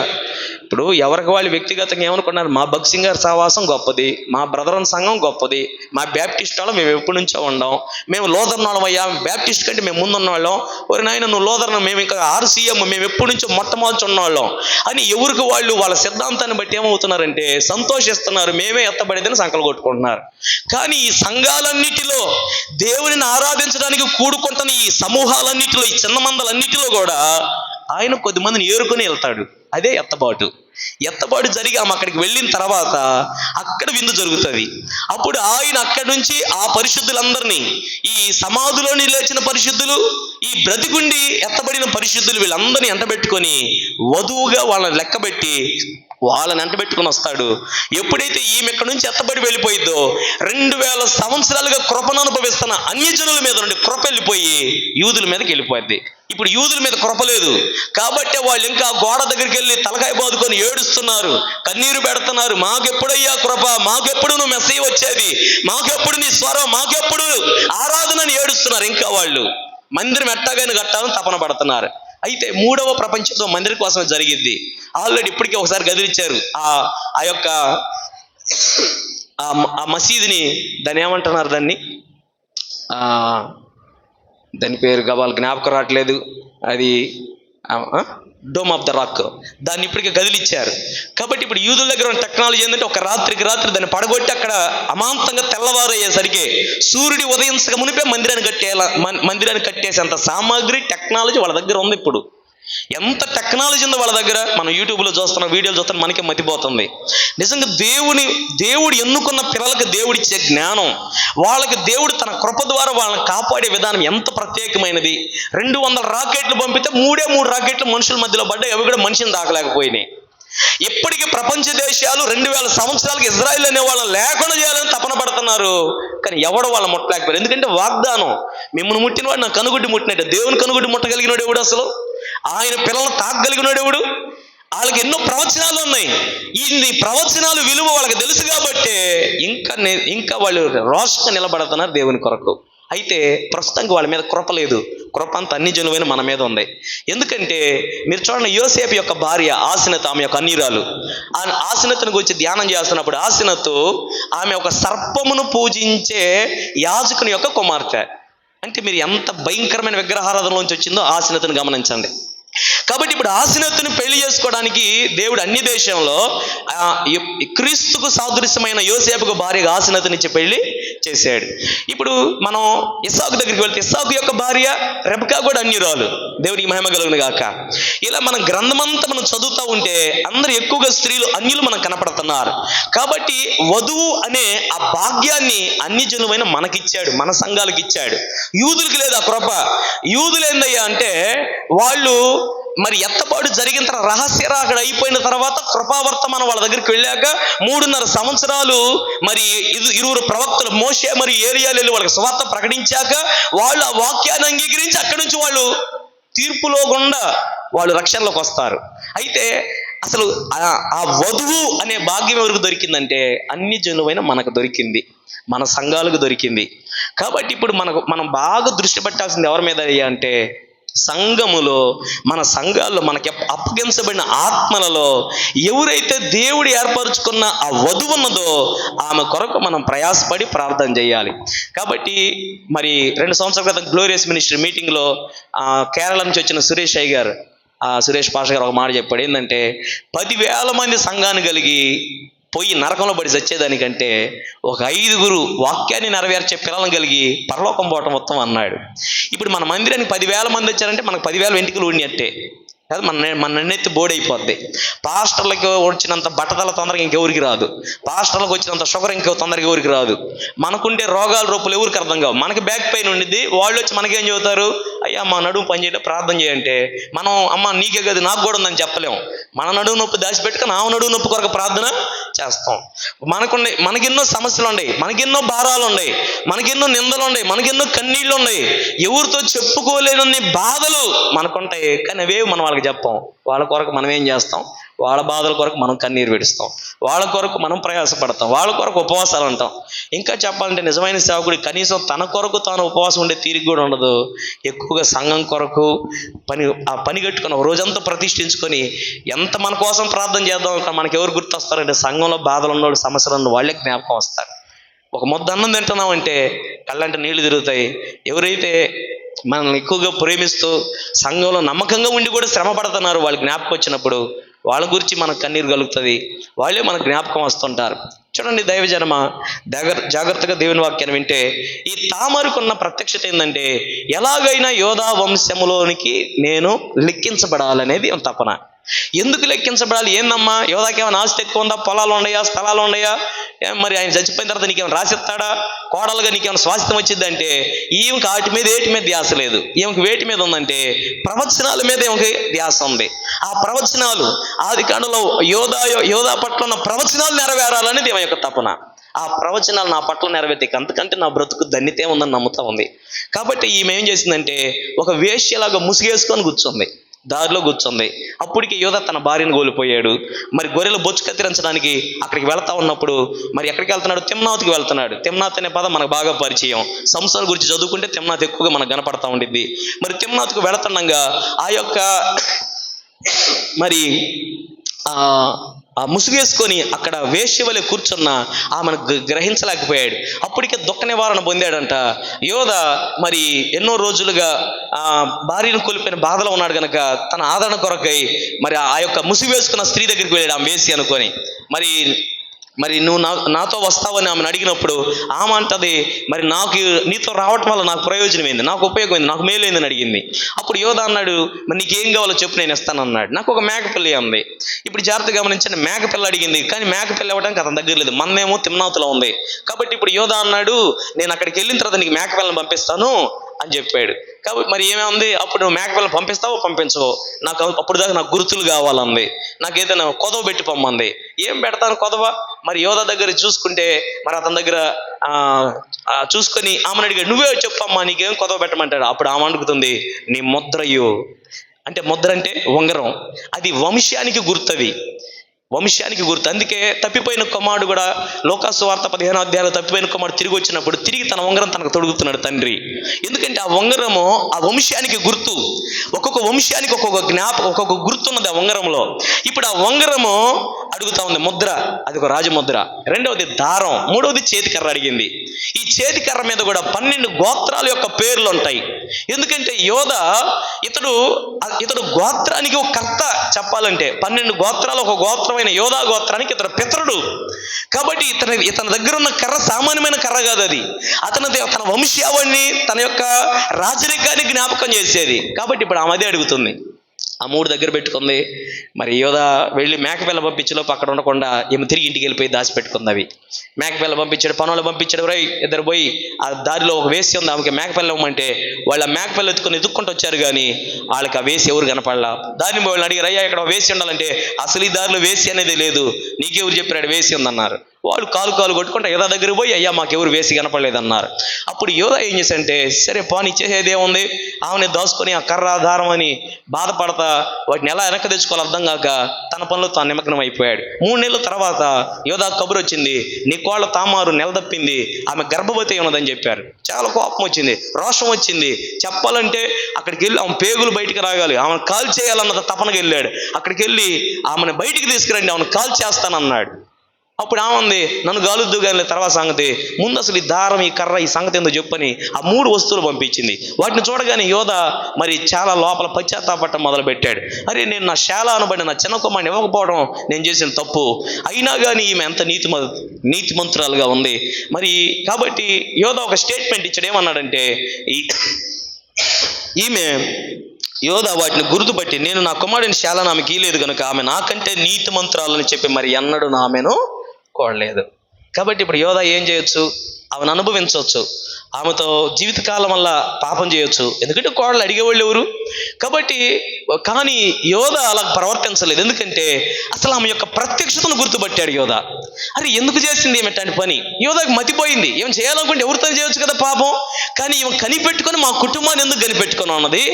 ఇప్పుడు ఎవరికి వాళ్ళు వ్యక్తిగతంగా ఏమనుకున్నారు, మా భక్సింగ్ గారి సహవాసం గొప్పది, మా బ్రదరన్ సంఘం గొప్పది, మా బ్యాప్టిస్ట్ వాళ్ళం మేము ఎప్పటి నుంచో ఉండం, మేము లోదర్న వాళ్ళం అయ్యా, బ్యాప్టిస్ట్ కంటే మేము ముందు ఉన్నవాళ్ళం, ఓరి నాయన నువ్వు లోదర్న, మేము ఇంకా RCM, మేము ఎప్పటి నుంచో మొట్టమొదటి ఉన్నవాళ్ళం అని ఎవరికి వాళ్ళు వాళ్ళ సిద్ధాంతాన్ని బట్టి ఏమవుతున్నారంటే సంతోషిస్తున్నారు, మేమే ఎత్తబడేదని సంకలు కొట్టుకుంటున్నారు. కానీ ఈ సంఘాలన్నిటిలో దేవునిని ఆరాధించడానికి కూడుకుంటున్న ఈ సమూహాలన్నిటిలో, ఈ చిన్న మందలన్నిటిలో కూడా ఆయన కొద్దిమందిని ఏరుకొని వెళ్తాడు. అదే ఎత్తబాటు. ఎత్తబాటు జరిగి ఆమె అక్కడికి వెళ్ళిన తర్వాత అక్కడ విందు జరుగుతుంది. అప్పుడు ఆయన అక్కడి నుంచి ఆ పరిశుద్ధులందరినీ, ఈ సమాధిలోని లేచిన పరిశుద్ధులు, ఈ బ్రతికుండి ఎత్తబడిన పరిశుద్ధులు, వీళ్ళందరినీ ఎంటబెట్టుకొని వధువుగా వాళ్ళని లెక్కబెట్టి వాళ్ళని ఎంటబెట్టుకొని వస్తాడు. ఎప్పుడైతే ఈమె ఇక్కడి నుంచి ఎత్తబడి వెళ్ళిపోయిందో 2000 సంవత్సరాలుగా కృపను అనుభవిస్తున్న అన్యజనుల మీద నుండి కృప వెళ్ళిపోయి యూదుల మీదకి వెళ్ళిపోద్ది. ఇప్పుడు యూదుల మీద కృప లేదు కాబట్టి వాళ్ళు ఇంకా గోడ దగ్గరికి వెళ్ళి తలకాయ బాదుకొని ఏడుస్తున్నారు, కన్నీరు పెడుతున్నారు. మాకెప్పుడయ్యా కృప, మాకెప్పుడు నువ్వు మెస్సయ్య వచ్చేది, మాకెప్పుడు నీ స్వరం, మాకెప్పుడు ఆరాధనని ఏడుస్తున్నారు. ఇంకా వాళ్ళు మందిరం ఎట్టాగానే కట్టాలని తపన పడుతున్నారు. అయితే 3వ ప్రపంచ యుద్ధం మందిరం కోసమే జరిగిద్ది. ఆల్రెడీ ఇప్పటికే ఒకసారి గదిలిచ్చారు. ఆ యొక్క ఆ మసీదుని, దాన్ని ఏమంటున్నారు, దాని పేరు గబాల్ జ్ఞాపకం రావట్లేదు. అది డోమ్ ఆఫ్ ద రాక్. దాన్ని ఇప్పటికే గదిలిచ్చారు. కాబట్టి ఇప్పుడు యూదుల దగ్గర ఉన్న టెక్నాలజీ ఏంటంటే ఒక రాత్రికి రాత్రి దాన్ని పడగొట్టి అక్కడ అమాంతంగా తెల్లవారయ్యేసరికి సూర్యుడి ఉదయించక మునిపే మందిరాన్ని కట్టేసేంత సామాగ్రి టెక్నాలజీ వాళ్ళ దగ్గర ఉంది. ఇప్పుడు ఎంత టెక్నాలజీ ఉందో వాళ్ళ దగ్గర. మనం యూట్యూబ్లో చూస్తున్న వీడియోలు చూస్తున్న మనకే మతిపోతుంది. నిజంగా దేవుడు ఎన్నుకున్న పిల్లలకు దేవుడిచ్చే జ్ఞానం, వాళ్ళకి దేవుడు తన కృప ద్వారా వాళ్ళని కాపాడే విధానం ఎంత ప్రత్యేకమైనది. 200 రాకెట్లు పంపితే 3 రాకెట్లు మనుషుల మధ్యలో పడ్డాయి. అవి కూడా మనిషిని దాకలేకపోయినాయి. ఇప్పటికీ ప్రపంచ దేశాలు 2000 సంవత్సరాలకు ఇజ్రాయిల్ అనే వాళ్ళని లేకుండా చేయాలని తపన పడుతున్నారు. కానీ ఎవడు వాళ్ళని ముట్టలేకపోయారు. ఎందుకంటే వాగ్దానం, మిమ్మల్ని ముట్టినవాడు నా కనుగుడ్డి ముట్టినట్టు. దేవుని కనుగుడ్డి ముట్టగలిగినాడు ఎవడు? అసలు ఆయన పిల్లలను తాకగలిగినాడు ఎవడు? వాళ్ళకి ఎన్నో ప్రవచనాలు ఉన్నాయి. ఇన్ని ప్రవచనాలు విలువ వాళ్ళకి తెలుసు కాబట్టి ఇంకా వాళ్ళు రోషంగా నిలబడుతున్నారు దేవుని కొరకు. అయితే ప్రస్తుతానికి వాళ్ళ మీద కృప లేదు. కృప అంత అన్ని జనువైన మన మీద ఉంది. ఎందుకంటే మీరు చూడండి, యోసేపు యొక్క భార్య ఆసెనతు, ఆమె యొక్క అన్యురాలు. ఆ ఆసెనతుని గురించి ధ్యానం చేస్తున్నప్పుడు ఆసెనతు ఆమె ఒక సర్పమును పూజించే యాజకుని యొక్క కుమార్తె. అంటే మీరు ఎంత భయంకరమైన విగ్రహారాధనలోంచి వచ్చిందో ఆసెనతుని గమనించండి. కాబట్టి ఇప్పుడు ఆసెనతుని పెళ్లి చేసుకోవడానికి దేవుడు అన్ని దేశంలో క్రీస్తుకు సాదృశ్యమైన యోసేపుకు భార్యగా ఆసెనతునిచ్చి పెళ్లి చేశాడు. ఇప్పుడు మనం ఇస్సాకు దగ్గరికి వెళ్తే ఇస్సాకు యొక్క భార్య రెబెకా కూడా అన్యురాలు. దేవునికి మహిమ కలుగును గాక. ఇలా మన గ్రంథమంతా మనం చదువుతూ ఉంటే అందరూ ఎక్కువగా స్త్రీలు అన్యులు మనకు కనపడుతున్నారు. కాబట్టి వధువు అనే ఆ భాగ్యాన్ని అన్ని జనువైన మనకిచ్చాడు, మన సంఘాలకు ఇచ్చాడు. యూదులకి లేదు ఆ కృప. యూదులు ఏందయ్యా అంటే వాళ్ళు మరి ఎత్తపాటు జరిగిన తర్వాత రహస్య రాకడ అయిపోయిన తర్వాత కృపావర్తమానం వాళ్ళ దగ్గరికి వెళ్ళాక 3.5 సంవత్సరాలు మరి 20 ప్రవక్తలు మోషే మరి ఏలియాలు వెళ్ళి వాళ్ళకి సువార్త ప్రకటించాక వాళ్ళు ఆ వాక్యాన్ని అంగీకరించి అక్కడి నుంచి వాళ్ళు తీర్పులో గుండా వాళ్ళు రక్షణలోకి వస్తారు. అయితే అసలు ఆ వధువు అనే భాగ్యం ఎవరికి దొరికిందంటే అన్ని జనువైన మనకు దొరికింది, మన సంఘాలకు దొరికింది. కాబట్టి ఇప్పుడు మనం బాగా దృష్టి పెట్టాల్సింది ఎవరి మీద అంటే సంఘములో, మన సంఘాల్లో మనకి అప్పగించబడిన ఆత్మలలో ఎవరైతే దేవుడు ఏర్పరచుకున్న ఆ వధువు ఉన్నదో ఆమె కొరకు మనం ప్రయాసపడి ప్రార్థన చేయాలి. కాబట్టి మరి 2 సంవత్సరాల క్రితం గ్లోరియస్ మినిస్ట్రీ మీటింగ్లో కేరళ నుంచి వచ్చిన సురేష్ పాష గారు ఒక మాట చెప్పాడు. ఏంటంటే 10,000 మంది సంఘాన్ని కలిగి పోయి నరకంలో పడి చచ్చేదానికంటే ఒక 5 వాక్యాన్ని నెరవేర్చే పిల్లలను కలిగి పరలోకం పోవటం మొత్తం అన్నాడు. ఇప్పుడు మన మందిరానికి 10,000 మంది వచ్చారంటే మనకు 10,000 వెంట్రుకలు ఊడినట్టే. అది మన నెత్తి బోడైపోద్ది. పాస్టర్లకు వచ్చినంత బట్టతల తొందరగా ఇంకెవరికి రాదు. పాస్టర్లకు వచ్చినంత షుగర్ ఇంకో తొందరగా ఎవరికి రాదు. మనకుండే రోగాల రూపులు ఎవరికి అర్థం కావు. మనకి బ్యాక్ పెయిన్ ఉండిద్ది, వాళ్ళు వచ్చి మనకేం చెబుతారు? అయ్యా మా నడుము పని చేయడం ప్రార్థన చేయంటే మనం అమ్మ నీకే కదా నాకు కూడా ఉందని చెప్పలేము. మన నడుము నొప్పి దాచిపెట్టుకుని ఆ నడుము నొప్పి కొరకు ప్రార్థన చేస్తాం. మనకెన్నో సమస్యలు ఉన్నాయి, మనకెన్నో భారాలు ఉన్నాయి, మనకెన్నో నిందలు ఉన్నాయి, మనకెన్నో కన్నీళ్ళు ఉన్నాయి, ఎవరితో చెప్పుకోలేని బాధలు మనకుంటాయి. కానీ అవేవి మనం వాళ్ళకి చెప్పాం. వాళ్ళ కొరకు మనం ఏం చేస్తాం? వాళ్ళ బాధల కొరకు మనం కన్నీరు విడుస్తాం, వాళ్ళ కొరకు మనం ప్రయాసపడతాం, వాళ్ళ కొరకు ఉపవాసాలు అంటాం. ఇంకా చెప్పాలంటే నిజమైన సేవకుడి కనీసం తన కొరకు తాను ఉపవాసం ఉండే తీరిక కూడా ఉండదు. ఎక్కువగా సంఘం కొరకు పని కట్టుకుని ఒక రోజంతా ప్రతిష్ఠించుకొని ఎంత మన కోసం ప్రార్థన చేద్దాం. మనకి ఎవరు గుర్తొస్తారంటే సంఘంలో బాధలు ఉన్నవాడు, సమస్యలు ఉన్న వాళ్ళే జ్ఞాపకం వస్తారు. ఒక ముద్ద అన్నం తింటున్నామంటే కళ్ళంటే నీళ్లు తిరుగుతాయి. ఎవరైతే మనల్ని ఎక్కువగా ప్రేమిస్తూ సంఘంలో నమ్మకంగా ఉండి కూడా శ్రమ పడుతున్నారు, వాళ్ళు జ్ఞాపకం వచ్చినప్పుడు వాళ్ళ గురించి మనకు కన్నీరు కలుగుతుంది, వాళ్ళే మనకు జ్ఞాపకం వస్తుంటారు. చూడండి దైవజనమ, జాగ్రత్తగా దేవుని వాక్యాన్ని వింటే ఈ తామరుకున్న ప్రత్యక్షత ఏంటంటే ఎలాగైనా యోధా వంశములోనికి నేను లెక్కించబడాలనేది తపన. ఎందుకు లెక్కించబడాలి? ఏందమ్మా యోధాకి ఏమైనా ఆస్తి ఎక్కువ ఉందా? పొలాలు ఉన్నాయా? స్థలాలు ఉన్నాయా? మరి ఆయన చచ్చిపోయిన తర్వాత నీకేమైనా రాసిస్తాడా? కోడలుగా నీకేమైనా స్వాస్థ్యం వచ్చిందంటే ఈమెకి వాటి మీద ఏటి మీద ధ్యాస లేదు. ఈమెకి వేటి మీద ఉందంటే ప్రవచనాల మీద ఈమెకి ధ్యాస ఉంది. ఆ ప్రవచనాలు ఆది కాండలో యోధా పట్ల ఉన్న ప్రవచనాలు నెరవేరాలనేది ఈమె యొక్క తపన. ఆ ప్రవచనాలు నా పట్ల నెరవేర్తే అంతకంటే నా బ్రతుకు ధన్యతే ఉందని నమ్ముతా ఉంది. కాబట్టి ఈమె ఏం చేసిందంటే ఒక వేశ్యలాగా ముసుగేసుకొని కూర్చుంది, దారిలో కూర్చుంది. అప్పటికి యోధా తన భార్యను కోల్పోయాడు. మరి గొర్రెలు బొచ్చు కత్తిరించడానికి అక్కడికి వెళ్తా ఉన్నప్పుడు మరి ఎక్కడికి వెళ్తున్నాడు? తిమ్నాతుకి వెళ్తున్నాడు. తిమ్నాత్ అనే పదం మనకు బాగా పరిచయం. సంస్థల గురించి చదువుకుంటే తిమ్నాత్ ఎక్కువగా మనకు కనపడతా ఉండిద్ది. మరి తిమ్నాతుకు వెళుతుండగా ఆ యొక్క మరి ఆ ముసుగేసుకొని అక్కడ వేశ్య వలె కూర్చున్న ఆమెను గ్రహించలేకపోయాడు. అప్పటికే దుఃఖ నివారణ పొందాడంట. యోధ మరి ఎన్నో రోజులుగా భార్యను కోల్పోయిన బాధలో ఉన్నాడు కనుక తన ఆదరణ కొరకై మరి ఆ యొక్క ముసుగు వేసుకున్న స్త్రీ దగ్గరికి వెళ్ళాడు, ఆమె వేసి అనుకొని. మరి నువ్వు నాతో వస్తావని ఆమెను అడిగినప్పుడు ఆమె అంటది, మరి నాకు నీతో రావటం వల్ల నాకు ప్రయోజనం ఏంది, నాకు ఉపయోగమైంది, నాకు మేలైందని అడిగింది. అప్పుడు యోధ అన్నాడు, మరి నీకేం కావాలో చెప్పు, నేను ఇస్తాను అన్నాడు. నాకు ఒక మేకపిల్ల ఉంది. ఇప్పుడు జాగ్రత్తగా గమనించండి, మేకపిల్ల అడిగింది, కానీ మేకపిల్ల ఇవ్వడానికి అతని దగ్గర లేదు, మన్నేమో తిమ్నాతులో ఉంది. కాబట్టి ఇప్పుడు యోధ అన్నాడు, నేను అక్కడికి వెళ్ళిన తర్వాత నీకు మేకపిల్లని పంపిస్తాను అని చెప్పాడు. కాబట్టి మరి ఏమేముంది, అప్పుడు నువ్వు మేకపిల్లని పంపిస్తావో పంపించవో, నాకు అప్పుడు దాకా నాకు గుర్తులు కావాలంది, నాకు ఏదైనా కొదవ పెట్టి పొమ్మంది. ఏం పెడతాను కొదవ? మరి యోధ దగ్గర చూసుకుంటే మరి అతని దగ్గర చూసుకొని ఆమెను అడిగాడు, నువ్వే చెప్పమ్మా నీకేం కొదవ పెట్టమంటాడు. అప్పుడు ఆమె అడుగుతుంది, నీ ముద్రయు అంటే ముద్ర అంటే ఉంగరం, అది వంశానికి గుర్తది, వంశానికి గుర్తు. అందుకే తప్పిపోయిన కుమారుడు కూడా లోకాసు వార్త 15వ అధ్యాయంలో తప్పిపోయిన కుమారుడు తిరిగి వచ్చినప్పుడు తిరిగి తన ఉంగరం తనకు తొడుగుతున్నాడు తండ్రి. ఎందుకంటే ఆ ఉంగరము ఆ వంశానికి గుర్తు. ఒక్కొక్క వంశానికి ఒక్కొక్క గుర్తున్నది ఆ ఉంగరంలో. ఇప్పుడు ఆ ఉంగరము అడుగుతా ఉంది, ముద్ర, అది ఒక రాజముద్ర. రెండవది దారం, మూడవది చేతికర్ర అడిగింది. ఈ చేతికర్ర మీద కూడా 12 గోత్రాల యొక్క పేర్లు ఉంటాయి. ఎందుకంటే యోధ ఇతడు గోత్రానికి ఒక కర్త. చెప్పాలంటే 12 గోత్రాలు ఒక గోత్రమైన యోధా గోత్రానికి ఇతడు పితరుడు. కాబట్టి ఇతని దగ్గర ఉన్న కర్ర సామాన్యమైన కర్ర కాదు, అది తన వంశావళిని, తన యొక్క రాజరికాన్ని జ్ఞాపకం చేసేది. కాబట్టి ఇప్పుడు ఆమె అదే అడుగుతుంది. ఆ 3 దగ్గర పెట్టుకుంది. మరి యోధ వెళ్ళి మేకపిల్ల పంపించేలోపు అక్కడ ఉండకుండా ఏమో తిరిగి ఇంటికి వెళ్ళిపోయి దాచిపెట్టుకుంది. అవి మేకపిల్ల పంపించాడు, పనులు పంపించాడు. ఇద్దరు పోయి ఆ దారిలో ఒక వేసి ఉంది, ఆమెకి మేకపిల్ల ఇవ్వమంటే వాళ్ళ మేకపిల్ల ఎత్తుక్కుంటూ వచ్చారు, కానీ వాళ్ళకి ఆ వేసి ఎవరు కనపడలా. దారిని వాళ్ళని అడిగారు, అయ్యా ఇక్కడ వేసి ఉండాలంటే అసలు ఈ దారిలో వేసి అనేది లేదు, నీకెవరు చెప్పాడు వేసి ఉందన్నారు. వాళ్ళు కాలు కొట్టుకుంటే యోధ దగ్గర పోయి, అయ్యా మాకెవరు వేసి కనపడలేదన్నారు. అప్పుడు యోధ ఏం చేశాడంటే, సరే పోనీ చేసేదేముంది, ఆమెని దాచుకొని ఆ కర్ర ఆధారం అని బాధపడతా వాటిని ఎలా వెనక్కి తెచ్చుకోవాలి అర్థం కాక తన పనులు తాను నిమగ్నం అయిపోయాడు. 3 నెలల తర్వాత యోధ కబురు వచ్చింది, నీ కోళ్ళ తామారు నెలదప్పింది, ఆమె గర్భవతి ఉన్నదని చెప్పారు. చాలా కోపం వచ్చింది, రోషం వచ్చింది. చెప్పాలంటే అక్కడికి వెళ్ళి ఆమె పేగులు బయటికి రాగాలి, ఆమెను కాల్ చేయాలన్నది తపనకి వెళ్ళాడు. అక్కడికి వెళ్ళి ఆమెను బయటికి తీసుకురండి, ఆమెను కాల్ చేస్తానన్నాడు. అప్పుడు ఆమంది, నన్ను గాలుద్దు కానీ తర్వాత సంగతి, ముందు అసలు ఈ దారం, ఈ కర్ర, ఈ సంగతి ఏందో చెప్పని ఆ 3 వస్తువులు పంపించింది. వాటిని చూడగానే యోధ మరి చాలా లోపల పశ్చాత్తాపడటం మొదలుపెట్టాడు. అరే, నేను నా శాల అనబడి నా చిన్న కుమారుని ఇవ్వకపోవడం నేను చేసిన తప్పు. అయినా కానీ ఈమె ఎంత నీతిమంతురాలుగా ఉంది. మరి కాబట్టి యోధ ఒక స్టేట్మెంట్ ఇచ్చాడు. ఏమన్నాడంటే, యోధ వాటిని గుర్తుపట్టి, నేను నా కుమారుడిని శాలను ఆమెకి ఇయ్యలేదు కనుక ఆమె నాకంటే నీతిమంతురాలని చెప్పి మరి ఎన్నడూ ఆమెను కోడలేదు. కాబట్టి ఇప్పుడు యోధ ఏం చేయొచ్చు, ఆమెను అనుభవించవచ్చు, ఆమెతో జీవితకాలం వల్ల పాపం చేయొచ్చు. ఎందుకంటే కోడలు అడిగేవాళ్ళు ఎవరు. కానీ యోధ అలా ప్రవర్తించలేదు. ఎందుకంటే అసలు ఆమె యొక్క ప్రత్యక్షతను గుర్తుపట్టాడు యోధ. అరే, ఎందుకు చేసింది ఏమిటంటే పని? యోధకు మతిపోయింది. ఏం చేయాలనుకుంటే ఎవరితో చేయొచ్చు కదా పాపం, కానీ ఈమె కనిపెట్టుకొని మా కుటుంబాన్ని ఎందుకు కనిపెట్టుకుని ఉన్నది,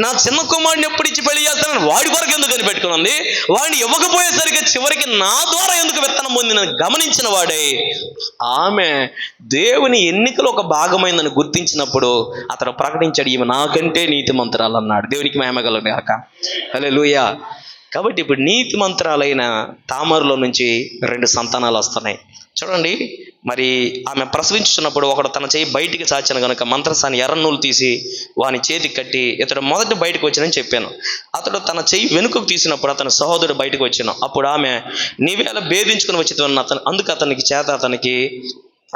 నా చిన్న కుమారుడిని ఎప్పుడు ఇచ్చి పెళ్లి చేస్తానని వాడి కొరకు ఎందుకు కనిపెట్టుకుని ఉంది, వాడిని ఇవ్వకపోయేసరికి చివరికి నా ద్వారా ఎందుకు విత్తనం పొందినని గమనించిన వాడే ఆమె దేవుని ఎన్నికలో ఒక భాగమైందని గుర్తించినప్పుడు అతను ప్రకటించాడు, ఈమె నాకంటే నీతిమంతురాలు అన్నాడు. దేవునికి మహిమ కలుగును గాక. హల్లెలూయా. కాబట్టి ఇప్పుడు నీతిమంతురాలైన తామారులో నుంచి 2 సంతానాలు వస్తున్నాయి. చూడండి, మరి ఆమె ప్రసవించుతున్నప్పుడు ఒకడు తన చేయి బయటికి చాచాను కనుక మంత్రసాని ఎర్రనూలు తీసి వాని చేతికి కట్టి ఇతడు మొదట బయటకు వచ్చానని చెప్పాను. అతడు తన చెయ్యి వెనుకకు తీసినప్పుడు అతని సహోదరుడు బయటకు వచ్చాను. అప్పుడు ఆమె, నీవేళ భేదించుకుని వచ్చి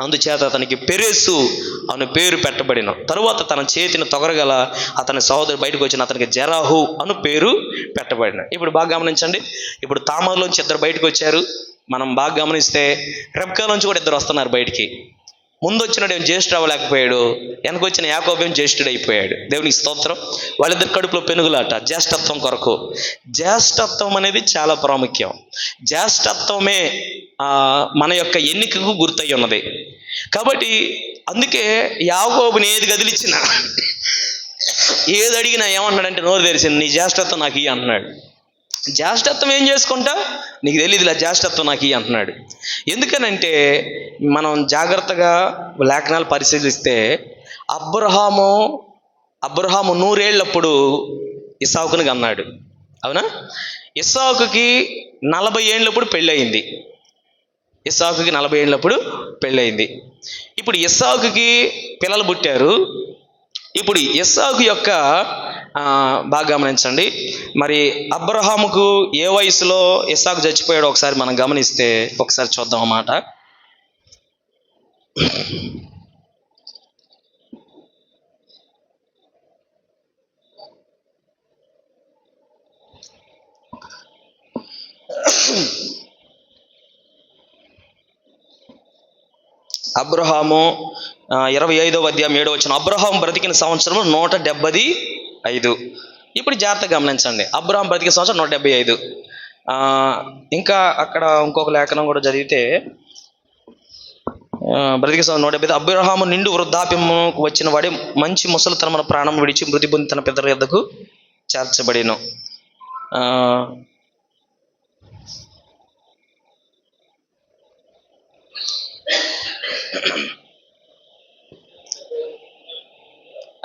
అందుచేత అతనికి పెరేసు అను పేరు పెట్టబడిన. తరువాత తన చేతిని తొగరగల అతని సహోదరు బయటకు వచ్చిన అతనికి జెరాహు అను పేరు పెట్టబడిన. ఇప్పుడు బాగా గమనించండి, ఇప్పుడు తామారులోంచి 2 బయటకు వచ్చారు. మనం బాగా గమనిస్తే రెబ్కా నుంచి కూడా 2 వస్తున్నారు బయటికి. ముందు వచ్చినట్టు ఏం జ్యేష్ఠుడు అవ్వలేకపోయాడు, వెనక వచ్చిన యాకోబు ఏం జ్యేష్ఠుడు అయిపోయాడు. దేవునికి స్తోత్రం. వాళ్ళిద్దరు కడుపులో పెనుగులాట జ్యేష్ఠత్వం కొరకు. జ్యేష్ఠత్వం అనేది చాలా ప్రాముఖ్యం. జ్యేష్ఠత్వమే మన యొక్క ఎన్నికకు గుర్తై ఉన్నది. కాబట్టి అందుకే యాకోబుని ఏది కదిలిచ్చినా, ఏది అడిగినా ఏమన్నాడంటే నోరు తెరిచింది, నీ జ్యేష్ఠత్వం నాకు ఇయ్యి అంటున్నాడు. జ్యేష్ఠత్వం ఏం చేసుకుంటా, నీకు తెలియదులే, జ్యేష్ఠత్వం నాకు ఇయ్యి అంటున్నాడు. ఎందుకనంటే మనం జాగ్రత్తగా లేఖనాలు పరిశీలిస్తే అబ్రహాము 100 ఏళ్ళప్పుడు ఇస్సాకుని కన్నాడు. అవునా? ఇస్సాకుకి 40 ఏండ్లప్పుడు పెళ్ళయింది. ఇస్సాకుకి 40 ఏండ్లప్పుడు పెళ్ళయింది. ఇప్పుడు ఇస్సాకుకి పిల్లలు పుట్టారు. ఇప్పుడు ఇస్సాకు యొక్క బాగా గమనించండి. మరి అబ్రహాముకు ఏ వయసులో ఇస్సాకు చచ్చిపోయాడో ఒకసారి మనం గమనిస్తే ఒకసారి చూద్దాం అన్నమాట. అబ్రహాము 25వ అధ్యాయం 7వ వచనం, అబ్రహాము బ్రతికిన సంవత్సరం 175. ఇప్పుడు జాగ్రత్తగా గమనించండి, అబ్రహాం బ్రతికిన సంవత్సరం 175. ఇంకా అక్కడ ఇంకొక లేఖనం కూడా చదివితే బ్రతికిన సంవత్సరం 175. అబ్రహాము నిండు వృద్ధాప్యము వచ్చిన వాడి మంచి ముసలితనమున ప్రాణం విడిచి మృతి పొంది తన పితరుల యొద్దకు చేర్చబడిను.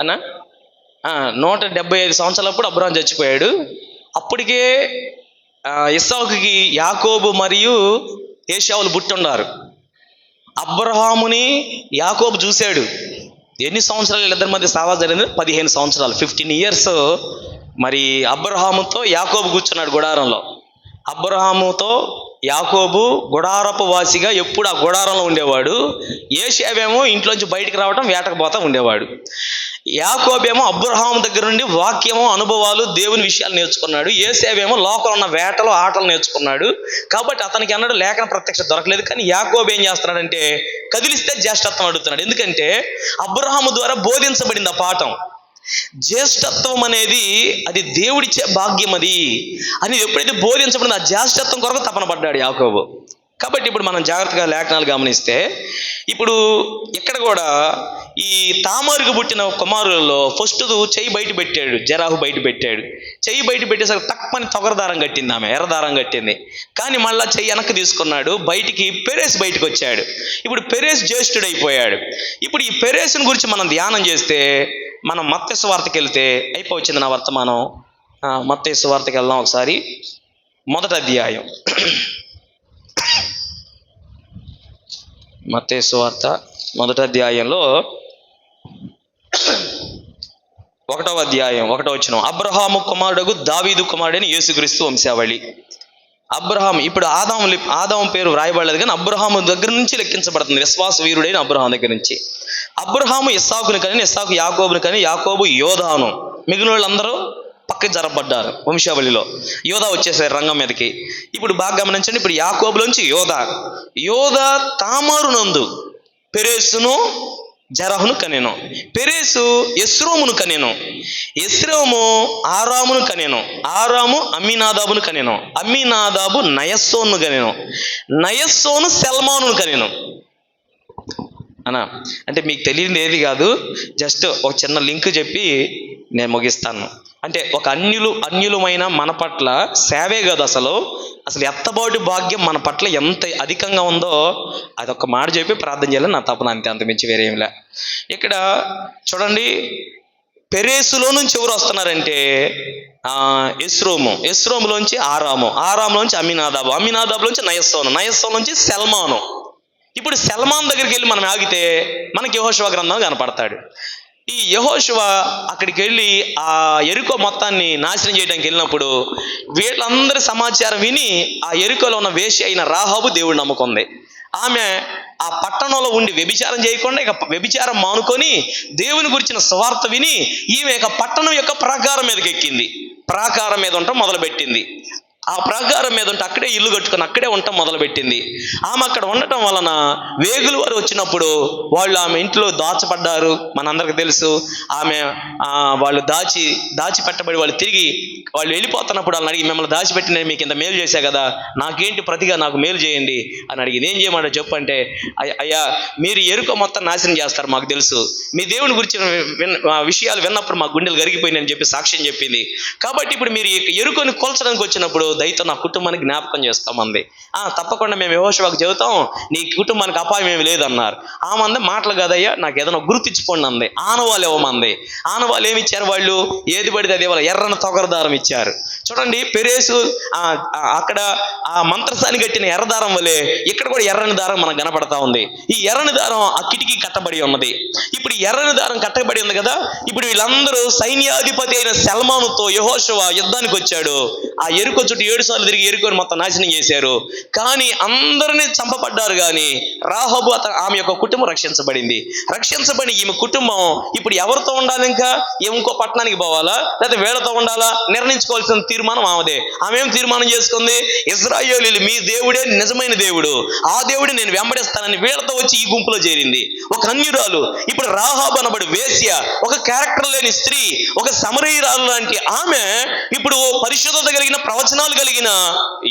అన్నా 175 సంవత్సరాలప్పుడు అబ్రహాం చచ్చిపోయాడు. అప్పటికే ఇస్సాకుకి యాకోబు మరియు ఏశావులు పుట్టిన్నారు. అబ్రహాముని యాకోబు చూశాడు. ఎన్ని సంవత్సరాలు వీళ్ళిద్దరి మధ్య సావాసం జరిగింది? 15 సంవత్సరాలు, 15 ఇయర్స్. మరి అబ్రహాముతో యాకోబు కూర్చున్నాడు గుడారంలో. అబ్రహాముతో యాకోబు గుడారపు వాసిగా ఎప్పుడు ఆ గుడారంలో ఉండేవాడు. ఏశావేమో ఇంట్లోంచి బయటకు రావటం, వేటకు పోతా ఉండేవాడు. యాకోబేమో అబ్రహాము దగ్గర నుండి వాక్యము, అనుభవాలు, దేవుని విషయాలు నేర్చుకున్నాడు. ఏశావేమో లోకంలో ఉన్న వేటలు, ఆటలు నేర్చుకున్నాడు. కాబట్టి అతనికి అన్నాడు లేఖన ప్రత్యక్ష దొరకలేదు. కానీ యాకోబు ఏం చేస్తున్నాడంటే కదిలిస్తే జ్యేష్ఠత్వం అడుగుతున్నాడు. ఎందుకంటే అబ్రహాము ద్వారా బోధించబడింది ఆ పాఠం. జ్యేష్ఠత్వం అనేది అది దేవుడిచ్చే భాగ్యం అది అని ఎప్పుడైతే బోధించబడిందో ఆ జ్యేష్ఠత్వం కొరకు తపన పడ్డాడు యాకోబు. కాబట్టి ఇప్పుడు మనం జాగ్రత్తగా లేఖనాలు గమనిస్తే ఇప్పుడు ఇక్కడ కూడా ఈ తామారుకు పుట్టిన కుమారులలో ఫస్ట్ చెయ్యి బయట పెట్టాడు, జరాహు బయట పెట్టాడు. చెయ్యి బయట పెట్టేసరికి తక్కువని తొగరదారం కట్టింది, ఆమె ఎర్రదారం కట్టింది. కానీ మళ్ళీ చెయ్యి వెనక్కి తీసుకున్నాడు, బయటికి పెరేస్ బయటకు వచ్చాడు. ఇప్పుడు పెరేస్ జ్యేష్ఠుడైపోయాడు. ఇప్పుడు ఈ పెరేసుని గురించి మనం ధ్యానం చేస్తే మనం మత్తయి సువార్తకి వెళ్తే అయిపోవచ్చింది నా వర్తమానం. మత్తయి సువార్తకి వెళ్దాం ఒకసారి. 1వ అధ్యాయం, మత్తయి సువార్త 1వ అధ్యాయంలో 1వ అధ్యాయం 1వ వచనం, అబ్రహాము కుమారుడు దావీదు కుమారుడైన యేసుక్రీస్తు వంశావళి. అబ్రహాం, ఇప్పుడు ఆదాము పేరు వ్రాయబడలేదు కానీ అబ్రహాము దగ్గర నుంచి లెక్కించబడుతుంది, విశ్వాస వీరుడైన అబ్రహాం దగ్గర నుంచి. అబ్రహాము ఇస్సాకుని కానీ, ఇస్సాకు యాకోబుని కానీ, యాకోబు యోధాను, మిగిలిన వాళ్ళందరూ పక్కకి జరపబడ్డారు వంశావళిలో. యోధా వచ్చేసారు రంగం మీదకి. ఇప్పుడు బాగా గమనించండి, ఇప్పుడు యాకోబులోంచి యోధా తామారు నందు పెరేసును జరహును కనెను. పెరేసు ఎస్రోమును కనెను. ఎస్రోము ఆరామును కనెను. ఆరాము అమ్మీనాదాబును కనెను. అమ్మీనాదాబు నయస్సోను కనెను. నయస్సోను సెల్మానును కనెను. అనా అంటే మీకు తెలియదు ఏది కాదు, జస్ట్ ఒక చిన్న లింక్ చెప్పి నేను ముగిస్తాను. అంటే ఒక అన్యులమైన మన పట్ల సేవే కాదు, అసలు ఎత్తబాటు భాగ్యం మన పట్ల ఎంత అధికంగా ఉందో అదొక మాట చెప్పి ప్రార్థన చేయాలని నా తపన, అంతే, అంతమించి వేరేంలే. ఇక్కడ చూడండి, పెరేసులో నుంచి ఎవరు వస్తున్నారంటే ఎస్రోములోంచి ఆరాములోంచి అమీనాదాబులోంచి నయస్సోనులోంచి సెల్మాను. ఇప్పుడు సెల్మాన్ దగ్గరికి వెళ్ళి మనం ఆగితే మనకి యెహోషువ గ్రంథం కనపడతాడు. ఈ యెహోషువ అక్కడికి వెళ్ళి ఆ యెరికో మొత్తాన్ని నాశనం చేయడానికి వెళ్ళినప్పుడు వీళ్ళందరి సమాచారం విని ఆ యెరికోలో ఉన్న వేశ్య అయిన రాహాబు దేవుడు నమ్ముకుంది. ఆమె ఆ పట్టణంలో ఉండి వ్యభిచారం చేయకుండా ఇక వ్యభిచారం మానుకొని దేవుని గురించిన సువార్త విని ఈమె ఇక పట్టణం యొక్క ప్రాకారం మీదకి ఎక్కింది. ప్రాకారం మీద ఉండటం మొదలుపెట్టింది. ఆ ప్రాకారం మీద ఉంటే అక్కడే ఇల్లు కట్టుకుని అక్కడే ఉండటం మొదలుపెట్టింది. ఆమె అక్కడ ఉండటం వలన వేగులు వారు వచ్చినప్పుడు వాళ్ళు ఆమె ఇంట్లో దాచబడ్డారు. మనందరికి తెలుసు. వాళ్ళు దాచి పెట్టబడి వాళ్ళు వెళ్ళిపోతున్నప్పుడు వాళ్ళని అడిగి, మిమ్మల్ని దాచిపెట్టి నేను మీకు ఇంత మేలు చేశా కదా, నాకేంటి ప్రతిగా నాకు మేలు చేయండి అని అడిగింది. ఏం చేయమంటే చెప్పంటే, అయ్యా మీరు యెరికో మొత్తం నాశనం చేస్తారు మాకు తెలుసు, మీ దేవుని గురించి విషయాలు విన్నప్పుడు మా గుండెలు గరిగిపోయినాయని చెప్పి సాక్ష్యం చెప్పింది. కాబట్టి ఇప్పుడు మీరు యెరికోని కూల్చడానికి వచ్చినప్పుడు దయతో నా కుటుంబాన్ని జ్ఞాపకం చేసుకోమంది. తప్పకుండా మేము యెహోషువకు చెబుతాం, నీ కుటుంబానికి అపాయం ఏమి లేదన్నారు. ఆమె అంది, మాటలు కాదయ్యా, నాకు ఏదైనా గుర్తించుకోండి అంది. ఆనవాళ్ళు ఇవ్వమంది. ఆనవాళ్ళు ఏమి ఇచ్చారు వాళ్ళు? ఏది పడితే అదే వాళ్ళు ఎర్రని తొగరదారం ఇచ్చారు. చూడండి, పెరేసు అక్కడ ఆ మంత్రసాని కట్టిన ఎర్రదారం వలె ఇక్కడ కూడా ఎర్రని దారం మనకు కనపడతా ఉంది. ఈ ఎర్రని దారం ఆ కిటికీ కట్టబడి ఉన్నది. ఇప్పుడు ఎర్రని దారం కట్టబడి ఉంది కదా. ఇప్పుడు వీళ్ళందరూ సైన్యాధిపతి అయిన సల్మానుతో యెహోషువ యుద్ధానికి వచ్చాడు. ఆ ఎరుకో చుట్టూ 7 సార్లు తిరిగి ఎరుకోని మొత్తం నాశనం చేశారు. కానీ అందరినీ చంపబడ్డారు. కానీ రాహాబు ఆమె యొక్క కుటుంబం రక్షించబడింది. రక్షించబడి ఈమె కుటుంబం ఇప్పుడు ఎవరితో ఉండాలి? ఇంకా ఇంకో పట్టణానికి పోవాలా, లేకపోతే వీళ్ళతో ఉండాలా? నిర్ణయించుకోవాల్సిన తీర్మానం ఆమెదే. ఆమె ఏం తీర్మానం చేసుకుంది? ఇశ్రాయేలీయులు మీ దేవుడే నిజమైన దేవుడు, ఆ దేవుడు నేను వెంబడిస్తానని వీళ్ళతో వచ్చి ఈ గుంపులో చేరింది. ఒక అన్యురాలు, ఇప్పుడు రాహాబు అనబడి వేశ్య, ఒక క్యారెక్టర్ లేని స్త్రీ, ఒక సమరయురాలు లాంటి ఆమె ఇప్పుడు పరిశుద్ధత కలిగిన ప్రవచనాలు కలిగిన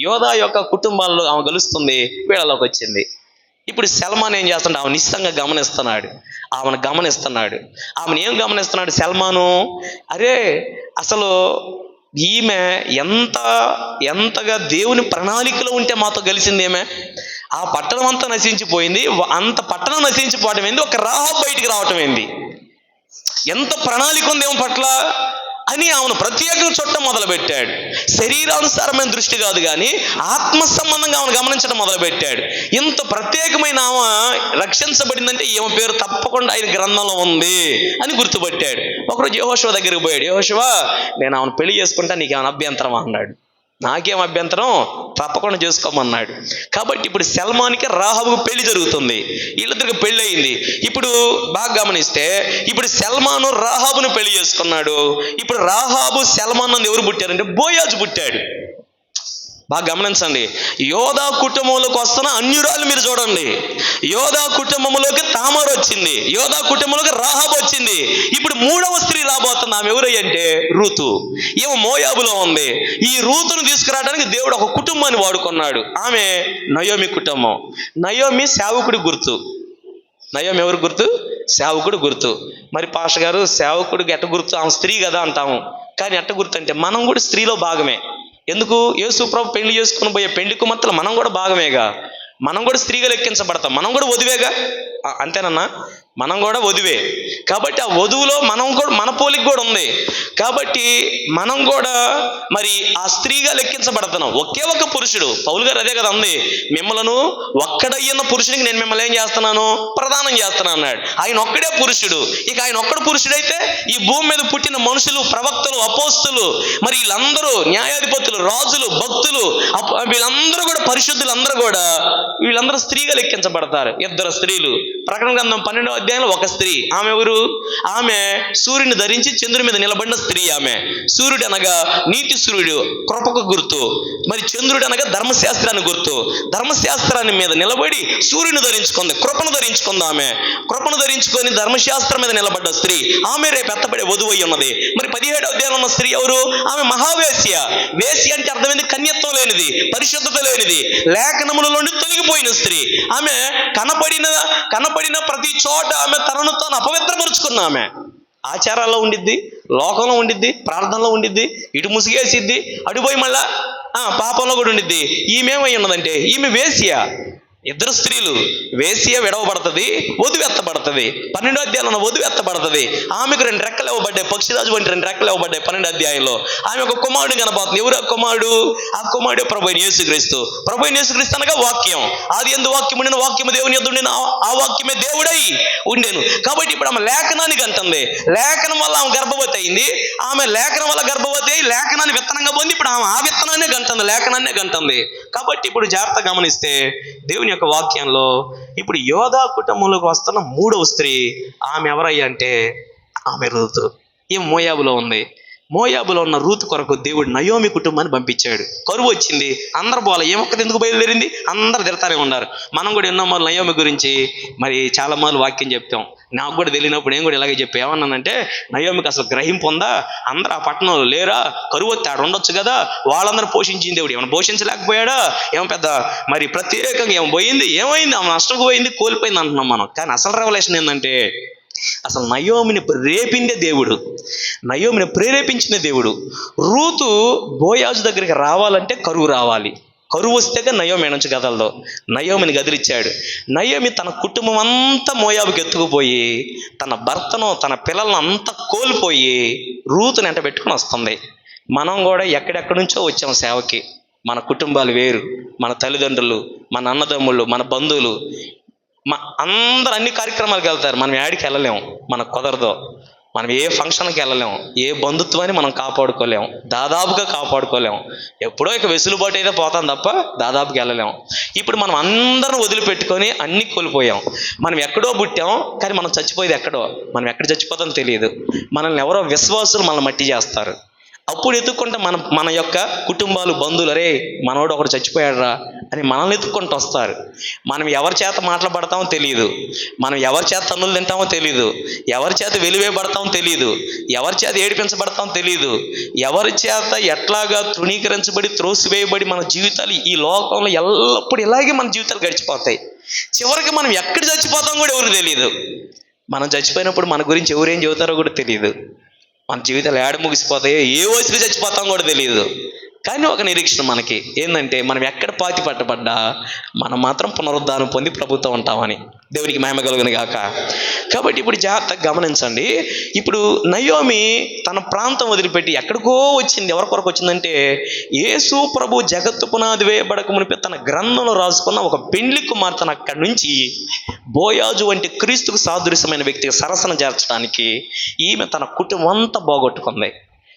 యోధా యొక్క కుటుంబాల్లో ఆమె గెలుస్తుంది, వీళ్ళలోకి వచ్చింది. ఇప్పుడు సల్మాన్ ఏం చేస్తున్నాడు? ఆమె నిశ్చితంగా గమనిస్తున్నాడు. ఆమెను ఏం గమనిస్తున్నాడు సల్మాను? అరే, అసలు ఈమె ఎంతగా దేవుని ప్రణాళికలో ఉంటే మాతో కలిసిందేమే. ఆ పట్టణం అంతా నశించిపోయింది. అంత పట్టణం నశించిపోవటం ఏంది, ఒక రాహాబు బయటికి రావటం ఏంది? ఎంత ప్రణాళిక ఉంది ఏమో పట్ల అని ఆమెను ప్రత్యేకంగా చుట్టం మొదలుపెట్టాడు. శరీరానుసారమైన దృష్టి కాదు, కానీ ఆత్మ సంబంధంగా ఆమెను గమనించడం మొదలుపెట్టాడు. ఇంత ప్రత్యేకమైన ఆమె రక్షించబడిందంటే ఈమె పేరు తప్పకుండా ఆయన గ్రంథంలో ఉంది అని గుర్తుపట్టాడు. ఒకరోజు యెహోషువ దగ్గరికి పోయాడు. యెహోషువ, నేను ఆమెను పెళ్లి చేసుకుంటా, నీకేమైనా అభ్యంతరమా అన్నాడు. నాకేం అభ్యంతరం, తప్పకుండా చేసుకోమన్నాడు. కాబట్టి ఇప్పుడు సల్మాన్కి రాహాబుకు పెళ్లి జరుగుతుంది. వీళ్ళిద్దరికి పెళ్లి అయింది. ఇప్పుడు బాగా గమనిస్తే ఇప్పుడు సల్మాను రాహాబును పెళ్లి చేసుకున్నాడు. ఇప్పుడు రాహాబు సల్మాన్ ఎవరు పుట్టారంటే బోయాజు పుట్టాడు. బాగా గమనించండి. యోధా కుటుంబంలోకి వస్తున్న అన్యురాలు మీరు చూడండి. యోధా కుటుంబంలోకి తామారు వచ్చింది, యోధా కుటుంబంలోకి రాహాబు వచ్చింది. ఇప్పుడు 3వ స్త్రీ రాబోతుంది. ఆమె ఎవరంటే రూతు. ఏమో మోయాబులో ఉంది. ఈ రూతును తీసుకురావడానికి దేవుడు ఒక కుటుంబాన్ని వాడుకున్నాడు. ఆమె నయోమి కుటుంబం. నయోమి సేవకుడి గుర్తు. నయోమి ఎవరు గుర్తు? సేవకుడు గుర్తు. మరి పాస్టర్ గారు, సేవకుడికి ఎట్ట గుర్తు? ఆమె స్త్రీ కదా అంటాము. కానీ ఎట్ట గుర్తు అంటే మనం కూడా స్త్రీలో భాగమే. ఎందుకు? యేసు ప్రభు పెళ్లి చేసుకుని పోయే పెళ్లి కుమార్తెలు మనం కూడా భాగమేగా. మనం కూడా స్త్రీగా లెక్కించబడతాం. మనం కూడా వధువేగా, అంతేనన్నా? మనం కూడా వధువే. కాబట్టి ఆ వధువులో మనం కూడా మన పోలిక కూడా ఉంది. కాబట్టి మనం కూడా మరి ఆ స్త్రీగా లెక్కించబడుతున్నాం. ఒకే ఒక పురుషుడు. పౌలు గారు అదే కదా అంది, మిమ్మలను ఒక్కడయ్యన్న పురుషునికి నేను మిమ్మల్ని ఏం చేస్తున్నాను? ప్రదానం చేస్తున్నాను అన్నాడు. ఆయన ఒక్కడే పురుషుడు. ఇక ఆయన ఒక్కడు పురుషుడైతే ఈ భూమి మీద పుట్టిన మనుషులు, ప్రవక్తలు, అపోస్తులు, మరి వీళ్ళందరూ న్యాయాధిపతులు, రాజులు, భక్తులు, వీళ్ళందరూ కూడా పరిశుద్ధులు, వీళ్ళందరూ స్త్రీగా లెక్కించబడతారు. 2 స్త్రీలు. ప్రకటన గ్రంథం 12వ అధ్యాయంలో ఒక స్త్రీ. ఆమె ఎవరు? ఆమె సూర్యుని ధరించి చంద్రుడి మీద నిలబడిన స్త్రీ. ఆమె సూర్యుడు అనగా నీతి సూర్యుడు, కృపకు గుర్తు. మరి చంద్రుడు అనగా ధర్మశాస్త్రాన్ని గుర్తు. ధర్మశాస్త్రాన్ని మీద నిలబడి సూర్యుని ధరించుకుంది, కృపను ధరించుకుంది. ఆమె కృపను ధరించుకొని ధర్మశాస్త్రం మీద నిలబడ్డ స్త్రీ. ఆమె రేపు ఎత్తబడే వధువు అయి ఉన్నది. మరి 17వ అధ్యాయంలో ఉన్న స్త్రీ ఎవరు? ఆమె మహావేశ్య. వేశ్య అంటే అర్థమైంది కన్యత్వం లేనిది, పరిశుద్ధత లేనిది, లేఖనముల నుండి తొలగిపోయిన స్త్రీ. ఆమె కనపడిన ప్రతి చోట ఆమె తనను తాను అపవిత్రపరుచుకున్న ఆమె. ఆచారాల్లో ఉండిద్ది, లోకంలో ఉండిద్ది, ప్రార్థనలో ఉండిద్ది, ఇటు ముసిగేసిద్ది, అటుపోయి మళ్ళా పాపంలో కూడా ఉండిద్ది. ఈమెమై ఉన్నదంటే ఈమె వేశ్య. 2 స్త్రీలు. వేశ్య విడవబడుతుంది, వధువు ఎత్తబడుతుంది. 12వ అధ్యాయంలో వధువు ఎత్తబడుతుంది. ఆమెకు 2 రెక్కలు ఇవ్వబడ్డాయి. పక్షిరాజు వంటి 2 రెక్కలు ఇవ్వబడ్డాయి 12వ అధ్యాయంలో. ఆమె ఒక కుమారుడు కనబడుతుంది. ఎవరు ఆ కుమారుడు? ఆ కుమారుడు ప్రభు అయిన యేసుక్రీస్తు. ప్రభు అయిన యేసుక్రీస్తు అనగా వాక్యం. ఆది యందు వాక్యం ఉండెను, వాక్యము దేవుని యొద్ద ఉండెను, ఆ వాక్యమే దేవుడై ఉండెను. కాబట్టి ఇప్పుడు ఆమె లేఖనానికి అంటుంది. లేఖనం వల్ల ఆమె గర్భవతి అయింది. ఆమె లేఖనం వల్ల గర్భవతి అయి లేఖనాన్ని విత్తనంగా పొంది ఇప్పుడు ఆమె ఆ విత్తనాన్నే గంటుంది, లేఖనాన్నే గంటుంది. కాబట్టి ఇప్పుడు జాగ్రత్త గమనిస్తే దేవుని యొక్క వాక్యంలో ఇప్పుడు యోధా కుటుంబంలోకి వస్తున్న 3వ స్త్రీ. ఆమె ఎవరయ్యా అంటే ఆమె రూతు. ఈ మోయాబులో ఉంది. మోయాబులో ఉన్న రూతు కొరకు దేవుడు నయోమి కుటుంబాన్ని పంపించాడు. కరువు వచ్చింది, అందరు పోవాలి. ఏమొక్కది ఎందుకు బయలుదేరింది? అందరు తిడతానే ఉన్నారు. మనం కూడా ఎన్నో మార్లు నయోమి గురించి మరి చాలా మార్లు వాక్యం చెప్తాం. నాకు కూడా తెలియనప్పుడు నేను కూడా ఇలాగే చెప్పా. ఏమన్నానంటే, నయోమికి అసలు గ్రహింపు ఉందా? అందరూ ఆ పట్టణంలో లేరా? కరువు వస్తే ఆడ ఉండొచ్చు కదా. వాళ్ళందరూ పోషించింది దేవుడు ఏమైనా పోషించలేకపోయాడా? ఏమో పెద్ద మరి ప్రత్యేకంగా ఏమో పోయింది, ఏమైంది? ఆమె నష్టం పోయింది, కోల్పోయింది అంటున్నాం మనం. కానీ అసలు రెవల్యూషన్ ఏంటంటే అసలు నయోమిని రేపిందే దేవుడు, నయోమిని ప్రేరేపించిన దేవుడు. రూతు బోయాజు దగ్గరికి రావాలంటే కరువు రావాలి, కరువు వస్తేగా నయోమి నుంచి గదలదో. నయోమిని గదిలిచ్చాడు. నయోమి తన కుటుంబం అంతా మోయాబుకి ఎత్తుకుపోయి తన భర్తను తన పిల్లలను అంతా కోల్పోయి రూతుని వెంట పెట్టుకుని వస్తుంది. మనం కూడా ఎక్కడెక్కడి నుంచో వచ్చాం సేవకి. మన కుటుంబాలు వేరు, మన తల్లిదండ్రులు, మన అన్నదమ్ముళ్ళు, మన బంధువులు, అందరూ అన్ని కార్యక్రమాలకు వెళ్తారు. మనం యాడికి వెళ్ళలేము, మనకు కుదరదు. మనం ఏ ఫంక్షన్కి వెళ్ళలేము, ఏ బంధుత్వాన్ని మనం కాపాడుకోలేము, దాదాపుగా కాపాడుకోలేము. ఎప్పుడో ఇక వెసులుబాటు అయితే పోతాం తప్ప దాదాపుకి వెళ్ళలేము. ఇప్పుడు మనం అందరం వదిలిపెట్టుకొని అన్నీ కోల్పోయాం. మనం ఎక్కడో పుట్టాం, కానీ మనం చచ్చిపోయేది ఎక్కడో. మనం ఎక్కడ చచ్చిపోతామో తెలియదు. మనల్ని ఎవరో విశ్వాసులు మనల్ని మట్టి చేస్తారు. అప్పుడు ఎత్తుక్కుంటే మన యొక్క కుటుంబాలు, బంధువులు, అరే మనోడు ఒకడు చచ్చిపోయాడురా అని మనల్ని ఎత్తుక్కుంటూ వస్తారు. మనం ఎవరి చేత మాట్లాడతామో తెలియదు, మనం ఎవరి చేత తన్నులు తింటామో తెలియదు, ఎవరి చేత వెలివేయబడతామో తెలియదు, ఎవరి చేత ఏడిపించబడతామో తెలియదు, ఎవరి చేత ఎట్లాగా తృణీకరించబడి త్రోసివేయబడి మన జీవితాలు ఈ లోకంలో ఎల్లప్పుడూ ఇలాగే మన జీవితాలు గడిచిపోతాయి. చివరికి మనం ఎక్కడ చచ్చిపోతాం కూడా ఎవరు తెలియదు. మనం చచ్చిపోయినప్పుడు మన గురించి ఎవరేం చెబుతారో కూడా తెలియదు. మన జీవితాలు ఏడ ముగిసిపోతాయో, ఏ వయసులో చచ్చిపోతాం కూడా తెలియదు. కానీ ఒక నిరీక్షణ మనకి ఏంటంటే, మనం ఎక్కడ పాతి పట్టబడ్డా మనం మాత్రం పునరుద్ధానం పొంది ప్రభుత్వం ఉంటామని. దేవునికి మహిమ కలుగును గాక. కాబట్టి ఇప్పుడు జాగ్రత్తగా గమనించండి. ఇప్పుడు నయోమి తన ప్రాంతం వదిలిపెట్టి ఎక్కడికో వచ్చింది. ఎవరి కొరకు వచ్చిందంటే, యేసు ప్రభు జగత్తు పునాది వేయబడక మునిపే తన గ్రంథంలో రాసుకున్న ఒక పెండ్లి కుమార్తెను అక్కడి నుంచి బోయాజు వంటి క్రీస్తుకు సాదృశ్యమైన వ్యక్తికి సరసన చేర్చడానికి ఈమె తన కుటుంబం అంతా పోగొట్టుకుంది.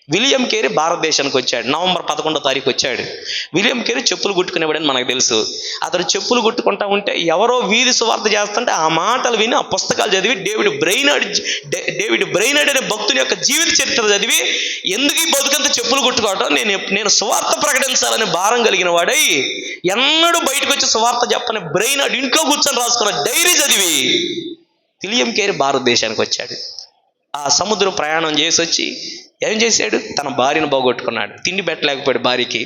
విలియం కేరీ భారతదేశానికి వచ్చాడు. నవంబర్ 11వ తారీఖు వచ్చాడు. విలియం కేరీ చెప్పులు కుట్టుకునేవాడని మనకు తెలుసు. అతను చెప్పులు కుట్టుకుంటా ఉంటే ఎవరో వీధి సువార్త చేస్తుంటే ఆ మాటలు విని, ఆ పుస్తకాలు చదివి, డేవిడ్ బ్రెయినార్డ్ అనే భక్తుని యొక్క జీవిత చరిత్ర చదివి, ఎందుకు ఈ బతుకంతా చెప్పులు కుట్టుకోవటం, నేను సువార్త ప్రకటించాలని భారం కలిగిన వాడై ఎన్నడూ బయటకు వచ్చి సువార్త చెప్పని బ్రెయినార్డ్ ఇంట్లో కూర్చొని రాసుకున్న డైరీ చదివి విలియం కేరీ భారతదేశానికి వచ్చాడు. ఆ సముద్రం ప్రయాణం చేసి వచ్చి ఏం చేశాడు, తన భార్యను పోగొట్టుకున్నాడు. తిండి పెట్టలేకపోయాడు. భార్యకి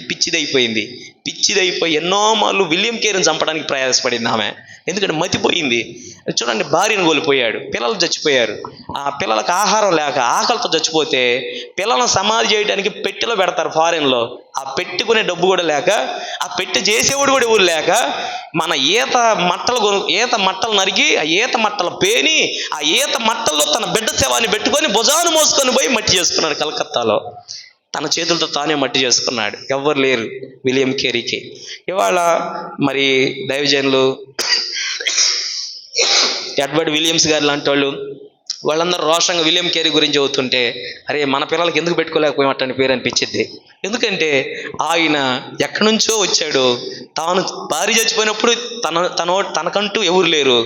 పిచ్చిదైపోయి ఎన్నో మార్లు విలియం కేరీని చంపడానికి ప్రయాసపడింది ఆమె. ఎందుకంటే మతిపోయింది. చూడండి, భార్యను కోల్పోయాడు, పిల్లలు చచ్చిపోయారు. ఆ పిల్లలకు ఆహారం లేక ఆకలితో చచ్చిపోతే పిల్లలను సమాధి చేయడానికి పెట్టెలో పెడతారు ఫారెన్లో. ఆ పెట్టుకునే డబ్బు కూడా లేక, ఆ పెట్టె చేసేవాడు కూడా ఎవరు లేక, మన ఈత మట్టలు నరిగి ఆ ఈత మట్టలు పేని ఆ ఈత మట్టల్లో తన బిడ్డ శవాన్ని పెట్టుకొని భుజాన్ని మోసుకొని పోయి మట్టి చేసుకున్నాడు. కలకత్తాలో తన చేతులతో తానే మట్టి చేసుకున్నాడు. ఎవ్వరు లేరు విలియం కేరీకి. ఇవాళ మరి దైవజనులు ఎడ్వర్డ్ విలియమ్స్ గారు లాంటి వాళ్ళందరూ రోషంగా విలియం కేరీ గురించి చదువుతుంటే, అరే మన పిల్లలకి ఎందుకు పెట్టుకోలేకపోయామట్టని పేరు అనిపించింది. ఎందుకంటే ఆయన ఎక్కడి నుంచో వచ్చాడు. తాను భార్య చచ్చిపోయినప్పుడు తనకంటూ ఎవరు లేరు,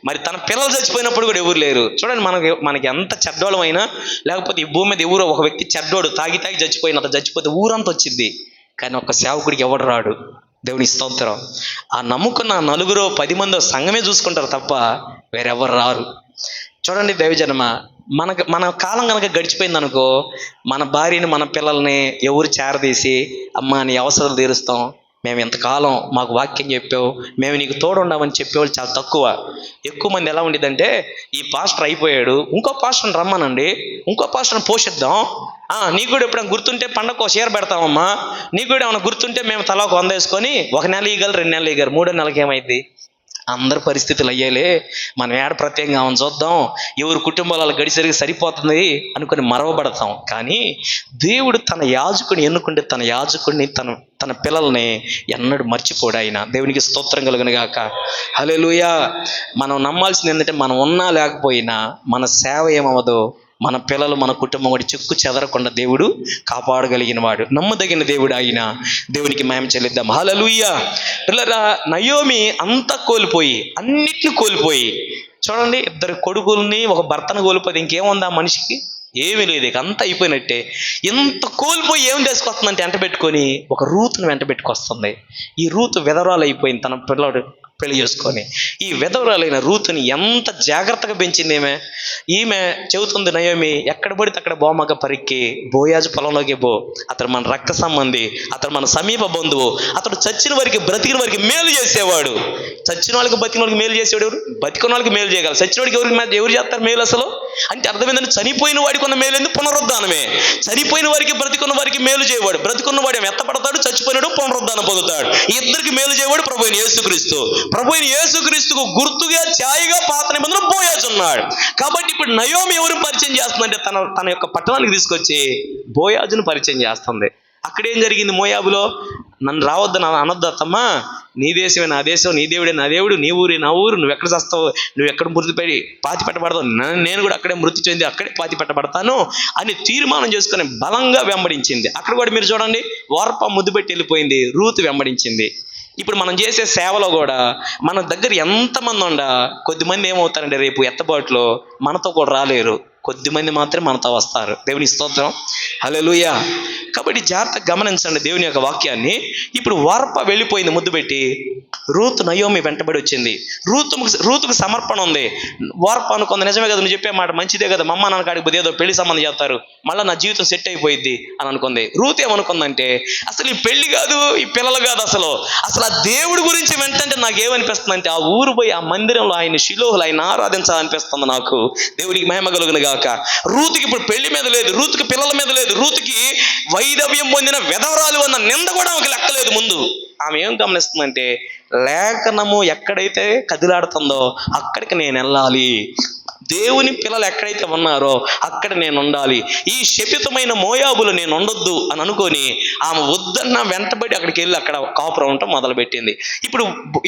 మరి తన పిల్లలు చచ్చిపోయినప్పుడు కూడా ఎవరు లేరు. చూడండి, మనకి ఎంత చెడ్డోళమైనా, లేకపోతే ఈ భూమి మీద ఎవరో ఒక వ్యక్తి చెడ్డోడు తాగి చచ్చిపోతే ఊరంతా వచ్చింది, కానీ ఒక్క సేవకుడికి ఎవడు రాడు. దేవుని స్తోత్రం. ఆ నమ్ముకున్న 9 10 మందో సంఘమే చూసుకుంటారు తప్ప వేరెవరు రారు. చూడండి దైవజనమ, మన కాలం కనుక గడిచిపోయింది అనుకో, మన భార్యని మన పిల్లల్ని ఎవరు చేరదీసి, అమ్మ నీ అవసరాలు తీరుస్తాం, మేము ఇంతకాలం మాకు వాక్యం చెప్పావు, మేము నీకు తోడుండామని చెప్పేవాళ్ళు చాలా తక్కువ. ఎక్కువ మంది ఎలా ఉండేదంటే, ఈ పాస్టర్ అయిపోయాడు, ఇంకో పాస్టర్ని రమ్మనండి, ఇంకో పాస్టర్ని పోషిద్దాం, నీకు కూడా ఎప్పుడైనా గుర్తుంటే పండగ షేర్ పెడతామమ్మా, నీకు కూడా ఏమైనా గుర్తుంటే మేము తలా ఒక 100 వేసుకొని 1 నెల ఇవ్వగలరు, 2 నెలలు ఇవ్వగలరు, 3వ నెలకి ఏమైంది? అందరి పరిస్థితులు అయ్యేలే, మనం ఏడ ప్రత్యేకంగా ఆమెను చూద్దాం, ఎవరి కుటుంబాలలో గడిసరికి సరిపోతుంది అనుకుని మరవబడతాం. కానీ దేవుడు తన యాజకుడిని ఎన్నుకుంటే తన యాజకుడిని తన పిల్లల్ని ఎన్నడూ మర్చిపోడు ఆయన. దేవునికి స్తోత్రం కలుగును గాక. హల్లెలూయా. మనం నమ్మాల్సింది ఏంటంటే, మనం ఉన్నా లేకపోయినా మన సేవ ఏమవ్వదు, మన పిల్లలు మన కుటుంబం కూడా చెక్కు చెదరకుండా దేవుడు కాపాడగలిగిన వాడు, నమ్మదగిన దేవుడు ఆయన. దేవునికి మహిమ చెల్లిద్దాం. హల్లెలూయా. పిల్లరా, నయోమి అంతా కోల్పోయి, అన్నిటిని కోల్పోయి, చూడండి, 2 కొడుకుల్ని ఒక భర్తను కోల్పోతే ఇంకేముంది ఆ మనిషికి? ఏమీ లేదు, ఇక అంతా అయిపోయినట్టే. ఎంత కోల్పోయి ఏం తీసుకొస్తుందంటే వెంట పెట్టుకొని ఒక రూతుని వెంట పెట్టుకొస్తుంది. ఈ రూతు విధవరాలు అయిపోయింది. తన పెళ్లి చేసుకొని. ఈ విధవరాలైన రూతుని ఎంత జాగ్రత్తగా పెంచింది ఈమె చెబుతుంది నయోమి, ఎక్కడ పడితే అక్కడ బోమగ పరిక్కి బోయాజు పొలంలోకి పో, అతడు మన రక్త సంబంధి, అతడు మన సమీప బంధువు, అతడు చచ్చిన వారికి బ్రతికిన వారికి మేలు చేసేవాడు. చచ్చిన వాళ్ళకి బతికిన వాళ్ళకి మేలు చేసేవాడు ఎవరు? బతికిన వాళ్ళకి మేలు చేయగలరు. చచ్చిన వాడికి ఎవరు చేస్తారు మేలు అసలు? అంటే అర్థం ఏంటంటే చనిపోయిన వాడికి ఉన్న మేలు ఎందుకు? పునరుద్ధానమే. చనిపోయిన వారికి బ్రతికున్న వారికి మేలు చేయవాడు. బ్రతికున్న వాడు ఎత్తపడతాడు, చచ్చిపోయినాడు పునరుద్ధానం పొందుతాడు. ఈ ఇద్దరికి మేలు చేయవాడు ప్రభు అయిన యేసుక్రీస్తు. ప్రభు అయిన యేసుక్రీస్తుకు గుర్తుగా ఛాయగా పాత నిబంధనలో బోయాజు ఉన్నాడు. కాబట్టి ఇప్పుడు నయోమి ఎవరు పరిచయం చేస్తుందంటే తన యొక్క పట్టణానికి తీసుకొచ్చి బోయాజును పరిచయం చేస్తుంది. అక్కడేం జరిగింది? మోయాబులో నన్ను రావద్దు అనొద్దు అత్తమ్మా, నీ దేశమే నా దేశం, నీ దేవుడే నా దేవుడు, నీ ఊరే నా ఊరు, నువ్వు ఎక్కడ చేస్తావు, నువ్వు ఎక్కడ పాతి పెట్టబడతావు, నేను కూడా అక్కడే మృతి చెంది అక్కడే పాతి పెట్టబడతాను అని తీర్మానం చేసుకుని బలంగా వెంబడించింది. అక్కడ కూడా మీరు చూడండి, ఓర్ప ముద్దు పెట్టి వెళ్ళిపోయింది, రూతు వెంబడించింది. ఇప్పుడు మనం చేసే సేవలో కూడా మన దగ్గర ఎంతమంది కొద్దిమంది ఏమవుతారంటే రేపు ఎత్తబాటులో మనతో కూడా రాలేరు, కొద్దిమంది మాత్రమే మనతో వస్తారు. దేవుని స్తోత్రం, హల్లెలూయా. కాబట్టి జాగ్రత్తగా గమనించండి దేవుని యొక్క వాక్యాన్ని. ఇప్పుడు వార్ప వెళ్ళిపోయింది ముద్దు పెట్టి, రూతు నయోమి వెంటబడి వచ్చింది. రూతుకు సమర్పణ ఉంది. వార్ప అనుకుంది, నిజమే కదా నువ్వు చెప్పే మాట మంచిదే కదా, మా అమ్మ నాన్న కాడికి పోతే ఏదో పెళ్లి సంబంధం చేస్తారు, మళ్ళీ నా జీవితం సెట్ అయిపోయింది అని అనుకుంది. రూతు ఏమనుకుందంటే, అసలు ఈ పెళ్లి కాదు, ఈ పిల్లలు కాదు, అసలు ఆ దేవుడి గురించి వెంటంటే నాకు ఏమనిపిస్తుంది అంటే, ఆ ఊరు పోయి ఆ మందిరంలో ఆయన శిలోహులు ఆయన ఆరాధించాలనిపిస్తుంది నాకు. దేవుడికి మహిమ కలుగును గాక. రూతుకి ఇప్పుడు పెళ్లి మీద లేదు, రూతుకి పిల్లల మీద లేదు, రూతుకి వైదవ్యం పొందిన విధవరాలు అన్న నింద కూడా ఆమెకి లెక్కలేదు. ముందు ఆమె ఏం గమనిస్తుందంటే, లేఖనము ఎక్కడైతే కదిలాడుతుందో అక్కడికి నేను వెళ్ళాలి, దేవుని పిల్లలు ఎక్కడైతే ఉన్నారో అక్కడ నేను ఉండాలి, ఈ శపితమైన మోయాబులు నేను ఉండొద్దు అని అనుకొని ఆమె వద్దన్న వెంటబడి అక్కడికి వెళ్ళి అక్కడ కాపురం ఉండటం మొదలుపెట్టింది.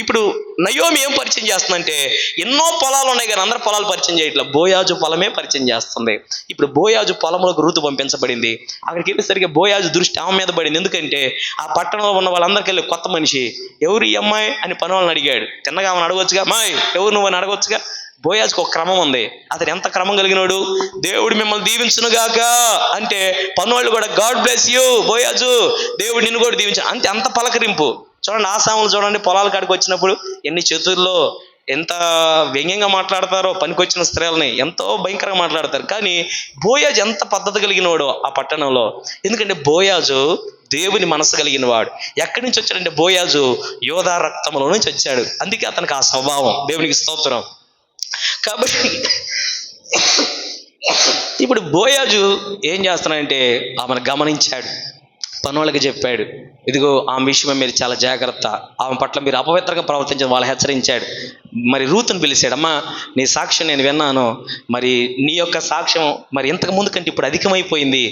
ఇప్పుడు నయోమి ఏం పరిచయం చేస్తుందంటే, ఎన్నో పొలాలు ఉన్నాయి కానీ అందరు పొలాలు పరిచయం చేయట్లేదు, బోయాజు పొలమే పరిచయం చేస్తుంది. ఇప్పుడు బోయాజు పొలంలోకి రూతు పంపించబడింది. అక్కడికి వెళ్ళేసరికి బోయాజు దృష్టి ఆమె మీద పడింది. ఎందుకంటే ఆ పట్టణంలో ఉన్న వాళ్ళందరికీ వెళ్ళి కొత్త మనిషి, ఎవరు ఈ అమ్మాయి అని పని వాళ్ళని అడిగాడు. తిన్నగా ఆమెను అడగొచ్చుగా, అమ్మాయి ఎవరు నువ్వు అని అడగొచ్చుగా. బోయాజుకు ఒక క్రమం ఉంది. అతను ఎంత క్రమం కలిగినాడు, దేవుడు మిమ్మల్ని దీవించునుగాక అంటే పనువాళ్ళు కూడా గాడ్ బ్లెస్ యూ బోయాజు, దేవుడు నిన్ను కూడా దీవించు అంటే అంత పలకరింపు. చూడండి ఆసాములు చూడండి, పొలాల కాడికి వచ్చినప్పుడు ఎన్ని చేతుల్లో ఎంత వ్యంగ్యంగా మాట్లాడతారో, పనికొచ్చిన స్త్రీలని ఎంతో భయంకరంగా మాట్లాడతారు. కానీ బోయాజు ఎంత పద్ధతి కలిగినవాడు ఆ పట్టణంలో. ఎందుకంటే బోయాజు దేవుని మనసు కలిగిన వాడు. ఎక్కడి నుంచి వచ్చాడంటే, బోయాజు యోధా రక్తంలో నుంచి వచ్చాడు. అందుకే అతనికి ఆ స్వభావం. దేవునికి స్తోత్రం. కాబట్టి ఇప్పుడు బోయాజు ఏం చేస్తున్నాడంటే, ఆమెను గమనించాడు, పనులకి చెప్పాడు, ఇదిగో ఆమె విషయమే మీరు చాలా జాగ్రత్త, ఆమె పట్ల మీరు అపవిత్రంగా ప్రవర్తించడం వాళ్ళు హెచ్చరించాడు. మరి రూతుని పిలిచాడు, అమ్మా నీ సాక్ష్యం నేను విన్నాను, మరి నీ యొక్క సాక్ష్యం మరి ఇంతకు ముందు కంటే ఇప్పుడు అధికమైపోయింది,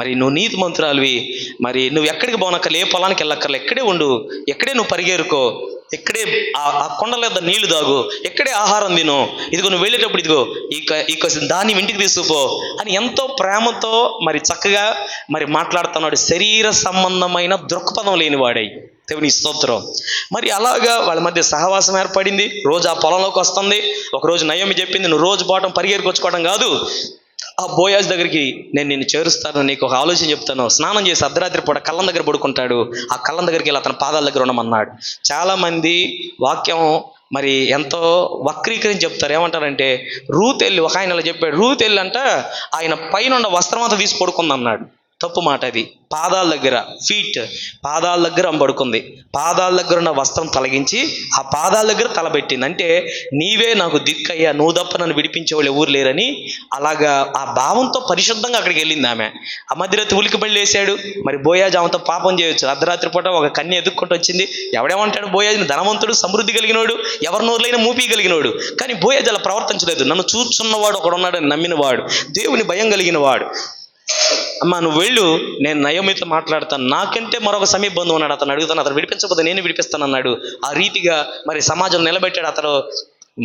మరి నువ్వు నీతి మంత్రాలువి, మరి నువ్వు ఎక్కడికి పోనక్కర్లే, ఏ పొలానికి వెళ్ళక్కర్లే, ఎక్కడే ఉండు, ఎక్కడే నువ్వు పరిగెరుకో, ఇక్కడే ఆ కొండల మీద నీళ్లు తాగు, ఇక్కడే ఆహారం తిను, ఇదిగో నువ్వు వెళ్ళేటప్పుడు ఇదిగో ఈ దాన్ని ఇంటికి తీసుకుపో అని ఎంతో ప్రేమతో మరి చక్కగా మరి మాట్లాడుతున్నాడు. శరీర సంబంధమైన దృక్పథం లేనివాడై. దేవుని స్తోత్రం. మరి అలాగా వాళ్ళ మధ్య సహవాసం ఏర్పడింది. రోజు ఆ పొలంలోకి వస్తుంది. ఒకరోజు నయోమి చెప్పింది, నువ్వు రోజు పోవటం పరిగెరుకొచ్చుకోవడం కాదు, ఆ బోయాజు దగ్గరికి నేను నిన్ను చేరుస్తాను, నీకు ఒక ఆలోచన చెప్తాను. స్నానం చేసి అర్ధరాత్రి పూట కళ్ళం దగ్గర పడుకుంటాడు, ఆ కళ్ళం దగ్గరికి వెళ్ళి అతని పాదాల దగ్గర ఉండమన్నాడు. చాలామంది వాక్యం మరి ఎంతో వక్రీకరించి చెప్తారు. ఏమంటారంటే, రూతు వెళ్ళి ఒక ఆయన చెప్పాడు, రూతు వెళ్ళి అంట ఆయన పైన ఉన్న వస్త్రం అంతా తీసి పడుకుందన్నాడు. తప్పు మాట అది. పాదాల దగ్గర పాదాల దగ్గర పడుకుంది. పాదాల దగ్గర ఉన్న వస్త్రం తొలగించి ఆ పాదాల దగ్గర తలబెట్టింది. అంటే నీవే నాకు దిక్కయ్యా, నువ్వు తప్ప నన్ను విడిపించేవాళ్ళు ఎవరు లేరని అలాగా ఆ భావంతో పరిశుద్ధంగా అక్కడికి వెళ్ళింది ఆమె. ఆ మధ్యరాత్రి ఉలికిపల్లి వేసాడు. మరి బోయాజు ఆమెతో పాపం చేయొచ్చు. అర్ధరాత్రి పూట ఒక కన్య ఎదుక్కుంటూ వచ్చింది. ఎవడేమంటాడు, బోయాజుని ధనవంతుడు, సమృద్ధి కలిగినోడు, ఎవరి నోరులైనా మూపి కలిగినోడు. కానీ బోయాజు అలా ప్రవర్తించలేదు. నన్ను చూచున్నవాడు ఒకడున్నాడని నమ్మినవాడు, దేవుని భయం కలిగిన వాడు. అమ్మా నువ్వు వెళ్ళు, నేను నయోమితో మాట్లాడతాను, నాకంటే మరొక సమీప బంధువు ఉన్నాడు, అతను అడుగుతాను, అతను విడిపించకపోతే నేను విడిపిస్తాను అన్నాడు. ఆ రీతిగా మరి సమాజం నిలబెట్టాడు. అతను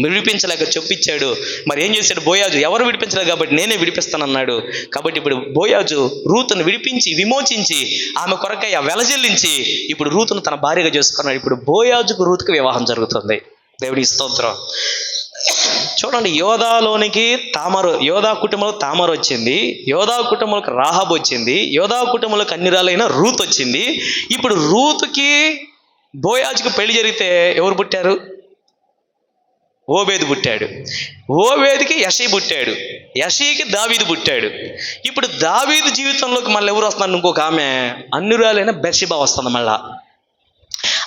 విడిపించలేక చొప్పించాడు. మరి ఏం చేశాడు బోయాజు, ఎవరు విడిపించలేదు కాబట్టి నేనే విడిపిస్తానన్నాడు. కాబట్టి ఇప్పుడు బోయాజు రూతును విడిపించి విమోచించి ఆమె కొరకై వెలజల్లించి ఇప్పుడు రూతును తన భార్యగా చేసుకున్నాడు. ఇప్పుడు బోయాజుకు రూతుకు వివాహం జరుగుతుంది. దేవుడి స్తోత్రం. చూడండి, యోధా కుటుంబంలో తామరు వచ్చింది, యోధా కుటుంబంలోకి రాహాబు వచ్చింది, యోధా కుటుంబంలోకి అన్నిరాలైన రూత్ వచ్చింది. ఇప్పుడు రూతుకి బోయాజుకి పెళ్లి జరిగితే ఎవరు పుట్టారు? ఓబేదు పుట్టాడు. ఓబేదుకి యెషయి పుట్టాడు. యెషయికి దావీదు పుట్టాడు. ఇప్పుడు దావీదు జీవితంలోకి మళ్ళీ ఎవరు వస్తున్నారు? ఇంకొక ఆమె అన్యురాలైన బెత్షెబా వస్తుంది మళ్ళా.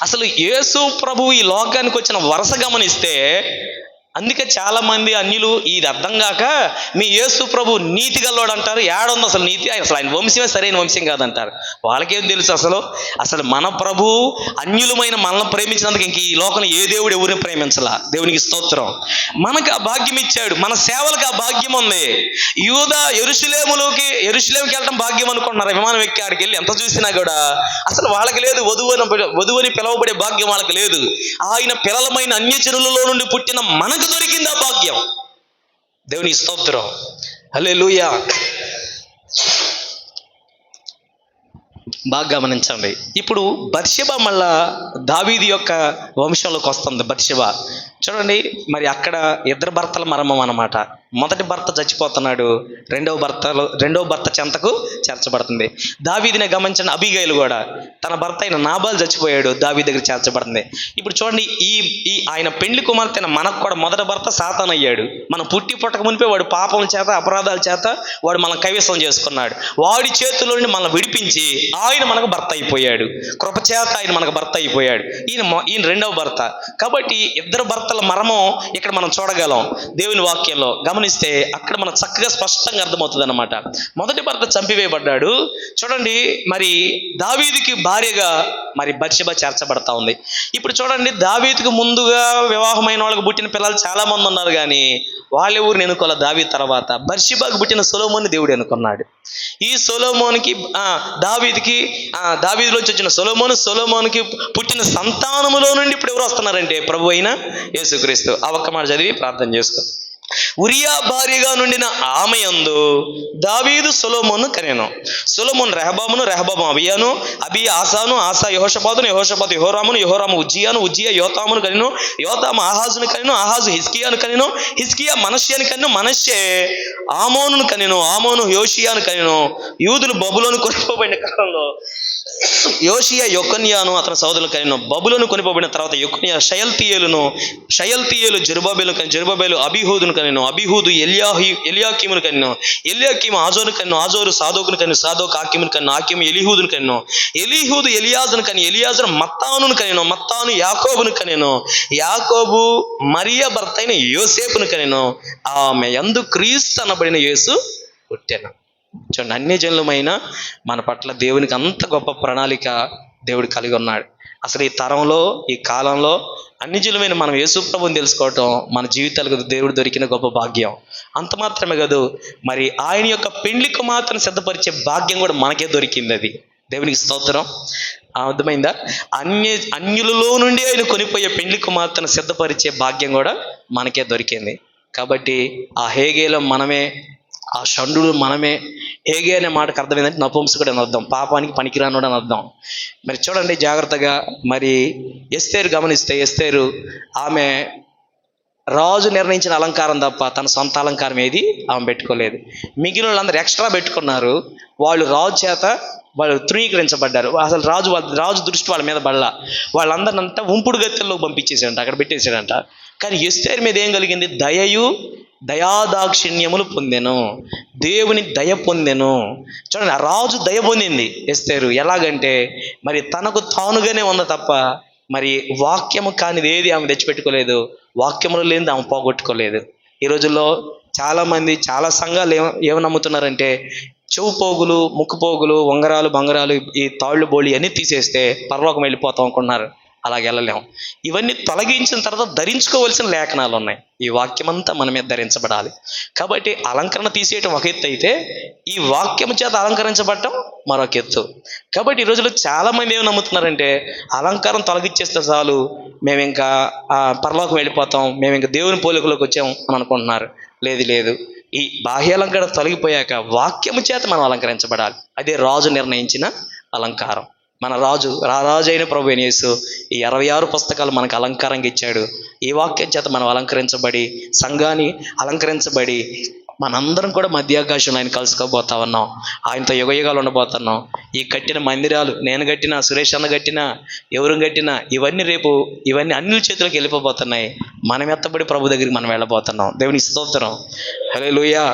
అసలు యేసు ప్రభు ఈ లోకానికి వచ్చిన వరుస గమనిస్తే, అందుకే చాలా మంది అన్యులు ఇది అర్థం కాక మీ యేసు ప్రభు నీతి గల్లోడు అంటారు. ఏడుంది అసలు నీతి? అసలు ఆయన వంశమే సరైన వంశం కాదంటారు. వాళ్ళకేం తెలుసు అసలు మన ప్రభు అన్యులమైన మనల్ని ప్రేమించినందుకు ఇంక ఈ లోకంలో ఏ దేవుడు ఎవరిని ప్రేమించలా. దేవునికి స్తోత్రం. మనకు ఆ భాగ్యం ఇచ్చాడు. మన సేవలకు ఆ భాగ్యం ఉంది. యూదా యెరూషలేముకి వెళ్ళడం భాగ్యం అనుకుంటున్నారు. విమానం ఎక్కి ఆడికి వెళ్ళి ఎంత చూసినా కూడా అసలు వాళ్ళకి లేదు. వధువని పిలవబడే భాగ్యం వాళ్ళకి లేదు. ఆయన పిల్లలమైన అన్యజనులలో నుండి పుట్టిన మనకు దొరికింది ఆ భాగ్యం. దేవుని స్తోత్రం. హల్లెలూయా. బాగా గమనించండి. ఇప్పుడు బత్షెబ మళ్ళా దావీదు యొక్క వంశంలోకి వస్తుంది. బత్షెబ చూడండి, మరి అక్కడ ఇద్దరు భర్తల మర్మం అన్నమాట. మొదటి భర్త చచ్చిపోతున్నాడు, రెండవ భర్త చెంతకు చేర్చబడుతుంది. దావీదుని గమనించిన అబీగైలు కూడా తన భర్త అయిన నాబాల్ చచ్చిపోయాడు, దావీదు దగ్గర చేర్చబడుతుంది. ఇప్పుడు చూడండి, ఈ ఆయన పెండ్లి కుమార్తె మనకు కూడా మొదటి భర్త సాతాను అయ్యాడు. మనం పుట్టక మునిపే వాడు పాపం చేత అపరాధాల చేత వాడు మనం కైవసం చేసుకున్నాడు. వాడి చేతుల్లో నుండి మనల్ని విడిపించి ఆయన మనకు భర్త అయిపోయాడు. కృపచేత ఆయన మనకు భర్త అయిపోయాడు. ఈయన రెండవ భర్త. కాబట్టి ఇద్దరు భర్తల మర్మం ఇక్కడ మనం చూడగలం దేవుని వాక్యంలో గమనిస్తే. అక్కడ మనం చక్కగా స్పష్టంగా అర్థమవుతుంది అన్నమాట. మొదటి భర్త చంపివేయబడ్డాడు. చూడండి, మరి దావీదుకి భార్యగా మరి బత్షెబ చేర్చబడతా ఉంది. ఇప్పుడు చూడండి, దావీదుకు ముందుగా వివాహమైన వాళ్ళకి పుట్టిన పిల్లలు చాలా మంది ఉన్నారు, కానీ వాళ్ళెవరు ఎన్నుకోలే. దావీదు తర్వాత బత్షెబకు పుట్టిన సొలొమోన్ని దేవుడు ఎన్నుకున్నాడు. ఈ సొలొమోనుకి దావీదులోంచి వచ్చిన సొలొమోనుకి పుట్టిన సంతానములో నుండి ఇప్పుడు ఎవరు వస్తున్నారంటే ప్రభు అయిన యేసుక్రీస్తు. ఆ ఒక్క మాట చదివి ప్రార్థన చేసుకో. ఉరియా భార్యగా నుండిన ఆమె యందు దావీదు సొలొమోను కనెను. సొలొమోను రెహబామును, రెహబాము అబియాను, అబియా ఆసాను, ఆసా యెహోషాపాతును, యెహోషాపాతు యెహోరామును, యెహోరాము ఉజ్జియాను, ఉజ్జియా యోతామును కనెను, యోతాము ఆహాజును కనెను, ఆహాజు హిజ్కియాను కనెను, హిజ్కియా మనష్యాను కనెను, మనష్యే ఆమోనును కనెను, ఆమోను యోషియాను కనెను. యూదులు బబులోను కొనిపోబడిన కాలంలో యోషియా యొకన్యాను అతని సోదరులు కనెను. బబులోను కొనిపోబడిన తర్వాత యొకన్యా షయల్తీయేలు జెరుబాబేలు కనెను, జెరుబాబేలు అబీహూదును కనెను, అబీహూదు ఎలియాకీమును కనెను, ఎలియాకీము ఆజోను కనెను, ఆజోరు సాదోకును కనెను, సాదోకు ఆకీమును కనెను, ఆకీము ఎలీహూదును కనెను, ఎలీహూదు ఎలియాజును కనెను, ఎలియాజరు మత్తానును కనెను, మత్తాను యాకోబును కనెను, యాకోబు మరియా భర్త అయిన యోసేపును కనెను. ఆమె యందు క్రీస్తు అనబడిన యేసు పుట్టెను. చూడండి, అన్ని జనులమైన మన పట్ల దేవునికి అంత గొప్ప ప్రణాళిక దేవుడు కలిగి ఉన్నాడు. అసలు ఈ తరంలో, ఈ కాలంలో అన్ని జనులమైన మనం యేసు ప్రభువుని తెలుసుకోవటం మన జీవితాలకు దేవుడు దొరికిన గొప్ప భాగ్యం. అంత మాత్రమే కాదు, మరి ఆయన యొక్క పెండ్లి కుమార్తెను సిద్ధపరిచే భాగ్యం కూడా మనకే దొరికింది. అది దేవునికి స్తోత్రం. అర్థమైందా? అన్యులలో నుండి ఆయన కొనిపోయే పెండ్లి కుమార్తెను సిద్ధపరిచే భాగ్యం కూడా మనకే దొరికింది. కాబట్టి ఆ హేగేలో మనమే, ఆ షండు మనమే. హేగే అనే మాటకు అర్థం ఏంటంటే నపుంసకుడు అని అర్థం, పాపానికి పనికిరానుడు అని అర్థం. మరి చూడండి జాగ్రత్తగా, మరి ఎస్తేరు గమనిస్తే, ఎస్తేరు ఆమె రాజు నిర్ణయించిన అలంకారం తప్ప తన సొంత అలంకారం ఏది ఆమె పెట్టుకోలేదు. మిగిలిన వాళ్ళందరూ ఎక్స్ట్రా పెట్టుకున్నారు. వాళ్ళు రాజు చేత వాళ్ళు తృణీకరించబడ్డారు. అసలు రాజు దృష్టి వాళ్ళ మీద పడలా. వాళ్ళందరినంతా ఉంపుడు గత్తెల్లో పంపించేసాడంట, అక్కడ పెట్టేసాడంట. కానీ ఎస్తేరు మీద ఏం కలిగింది? దయాదాక్షిణ్యములు పొందెను, దేవుని దయ పొందెను. చూడండి, ఆ రాజు దయ పొందింది ఎస్తేరు. ఎలాగంటే మరి తనకు తానుగానే ఉంది తప్ప మరి వాక్యము కానిది ఏది ఆమె తెచ్చిపెట్టుకోలేదు, వాక్యములు లేనిది ఆమె పోగొట్టుకోలేదు. ఈ రోజుల్లో చాలామంది, చాలా సంఘాలు ఏమి నమ్ముతున్నారంటే చెవు పోగులు, ముక్కు పోగులు, ఉంగరాలు, బంగారాలు, ఈ తాళ్ళు బోళి అన్నీ తీసేస్తే పరలోకం వెళ్ళిపోతాం అనుకున్నారు. అలాగే వెళ్ళలేము. ఇవన్నీ తొలగించిన తర్వాత ధరించుకోవలసిన లేఖనాలు ఉన్నాయి. ఈ వాక్యం అంతా మన మీద ధరించబడాలి. కాబట్టి అలంకరణ తీసేయటం ఒక ఎత్తు అయితే, ఈ వాక్యం చేత అలంకరించబడటం మరొక ఎత్తు. కాబట్టి ఈ రోజుల్లో చాలామంది ఏమి నమ్ముతున్నారంటే అలంకారం తొలగించేస్తే చాలు, మేము ఇంకా పరలోకం వెళ్ళిపోతాం, మేము ఇంకా దేవుని పోలికలోకి వచ్చాం అని అనుకుంటున్నారు. లేదు, ఈ బాహ్యాలంకరణ తొలగిపోయాక వాక్యము చేత మనం అలంకరించబడాలి. అదే రాజు నిర్ణయించిన అలంకారం. మన రాజు అయిన ప్రభు అయిన యేసు ఈ 66 పుస్తకాలు మనకు అలంకారంగా ఇచ్చాడు. ఈ వాక్యం చేత మనం అలంకరించబడి, సంఘాన్ని అలంకరించబడి, మనందరం కూడా మధ్యాకాశంలో ఆయన కలుసుకోబోతా ఉన్నాం. ఆయనతో యుగయుగాలు ఉండబోతున్నాం. ఈ కట్టిన మందిరాలు, నేను కట్టినా, సురేష్ అన్న కట్టినా, ఎవరు కట్టినా, ఇవన్నీ రేపు అన్యుల చేతులకు వెళ్ళిపోబోతున్నాయి. మనం ఎత్తబడి ప్రభు దగ్గరికి మనం వెళ్ళబోతున్నాం. దేవుని స్తోత్రం, హల్లెలూయా.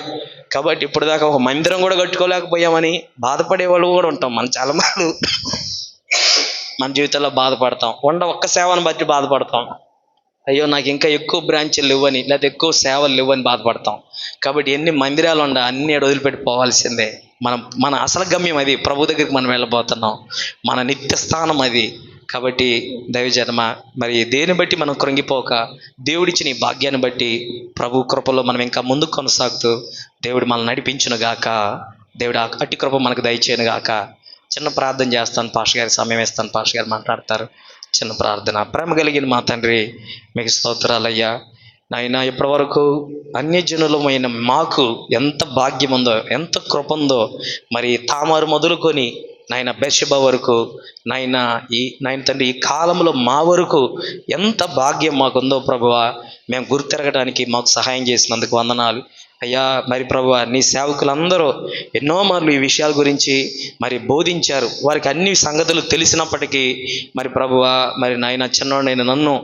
కాబట్టి ఇప్పుడు దాకా ఒక మందిరం కూడా కట్టుకోలేకపోయామని బాధపడే వాళ్ళు కూడా ఉంటాం. మనం చాలా మంది మన జీవితంలో బాధపడతాం. ఒక్క సేవను బట్టి బాధపడతాం. అయ్యో నాకు ఇంకా ఎక్కువ బ్రాంచ్లు ఇవ్వని, లేకపోతే ఎక్కువ సేవలు ఇవ్వని బాధపడతాం. కాబట్టి ఎన్ని మందిరాలు ఉండ అన్ని వదిలిపెట్టి పోవాల్సిందే. మన అసలు గమ్యం అది. ప్రభు దగ్గరికి మనం వెళ్ళబోతున్నాం. మన నిత్య స్థానం అది. కాబట్టి దైవజనమ, మరి దేని బట్టి మనం కృంగిపోక, దేవుడిచ్చిన ఈ భాగ్యాన్ని బట్టి ప్రభు కృపలో మనం ఇంకా ముందుకు కొనసాగుతూ దేవుడు మనల్ని నడిపించును గాక. దేవుడు అట్టి కృప మనకు దయచేయను గాక. చిన్న ప్రార్థన చేస్తాను. పాస్టర్ గారి సమయం ఇస్తాను. పాస్టర్ గారు మాట్లాడతారు. చిన్న ప్రార్థన. ప్రేమ కలిగిన మా తండ్రి, మీకు స్తోత్రాలయ్యా. నాయన, ఇప్పటి వరకు అన్యజనులమైన మాకు ఎంత భాగ్యం ఉందో, ఎంత కృప ఉందో. మరి తామారు మొదలుకొని నాయన బెర్షెబా వరకు, నాయన తండ్రి ఈ కాలంలో మా వరకు ఎంత భాగ్యం మాకుందో ప్రభువా, మేము గుర్తెరగడానికి మాకు సహాయం చేసినందుకు వందనాలు అయ్యా. మరి ప్రభువా, నీ సేవకులందరూ ఎన్నో మార్లు ఈ విషయాల గురించి మరి బోధించారు. వారికి అన్ని సంగతులు తెలిసినప్పటికీ మరి ప్రభువా, మరి నాయన చిన్నోడైన నన్ను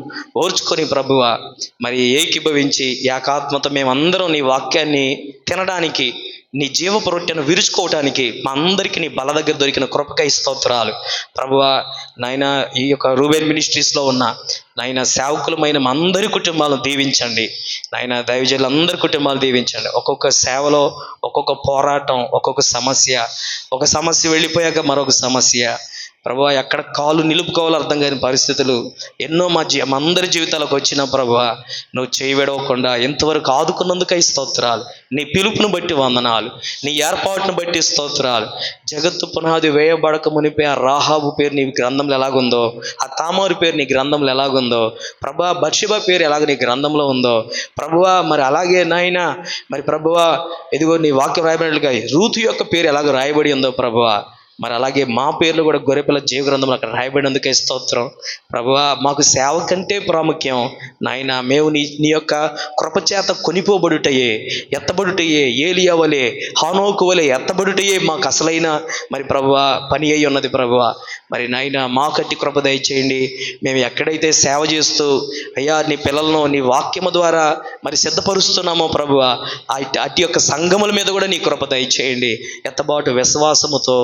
ఓర్చుకొని ప్రభువా, మరి ఏకీభవించి ఏకాత్మతో మేమందరం నీ వాక్యాన్ని తినడానికి, నీ జీవపు రొట్టెను విరుచుకోవటానికి మా అందరికీ నీ బల దగ్గర దొరికిన కృపకై స్తోత్రాలు ప్రభువా. నాయన, ఈ యొక్క రూబెన్ మినిస్ట్రీస్లో ఉన్న నాయన సేవకులమైన మా అందరి కుటుంబాలను దీవించండి నాయన. దైవజనులందరి కుటుంబాలు దీవించండి. ఒక్కొక్క సేవలో ఒక్కొక్క పోరాటం, ఒక్కొక్క సమస్య, ఒక సమస్య వెళ్ళిపోయాక మరొక సమస్య ప్రభువా. ఎక్కడ కాలు నిలుపుకోవాలో అర్థం కాని పరిస్థితులు ఎన్నో మా అందరి జీవితాలకు వచ్చిన ప్రభువా, నువ్వు చేయి విడవకుండా ఎంతవరకు ఆదుకున్నందుకై స్తోత్రాలు. నీ పిలుపును బట్టి వందనాలు, నీ ఏర్పాటును బట్టి స్తోత్రాలు. జగత్తు పునాది వేయబడక మునిపే ఆ రాహాబు పేరు నీ గ్రంథంలో ఎలాగుందో, ఆ తామారు పేరు నీ గ్రంథంలో ఎలాగుందో ప్రభువా, బర్షెబా పేరు ఎలాగ నీ గ్రంథంలో ఉందో ప్రభువా, మరి అలాగే నాయన మరి ప్రభువా, ఇదిగో నీ వాక్యం రాయబడినట్లుగా రూతు యొక్క పేరు ఎలాగో రాయబడి ఉందో ప్రభువా, మరి అలాగే మా పేర్లు కూడా గొర్రెపిల్ల జీవ గ్రంథంలో అక్కడ రాయబడినందుకే స్తోత్రం ప్రభువా. మాకు సేవ కంటే ప్రాముఖ్యం నాయన, మేము నీ యొక్క కృపచేత కొనిపోబడుటయే, ఎత్తబడుటయే, ఏలియా వలె, హానోకు వలె ఎత్తబడుటయే మాకు అసలైన మరి ప్రభువా పని అయి ఉన్నది ప్రభువా. మరి నాయన, మా కట్టి కృప దయచేయండి. మేము ఎక్కడైతే సేవ చేస్తూ అయ్యా నీ పిల్లలను నీ వాక్యము ద్వారా మరి సిద్ధపరుస్తున్నామో ప్రభువా, అటు యొక్క సంఘముల మీద కూడా నీ కృప దయచేయండి. ఎత్తబాటు విశ్వాసముతో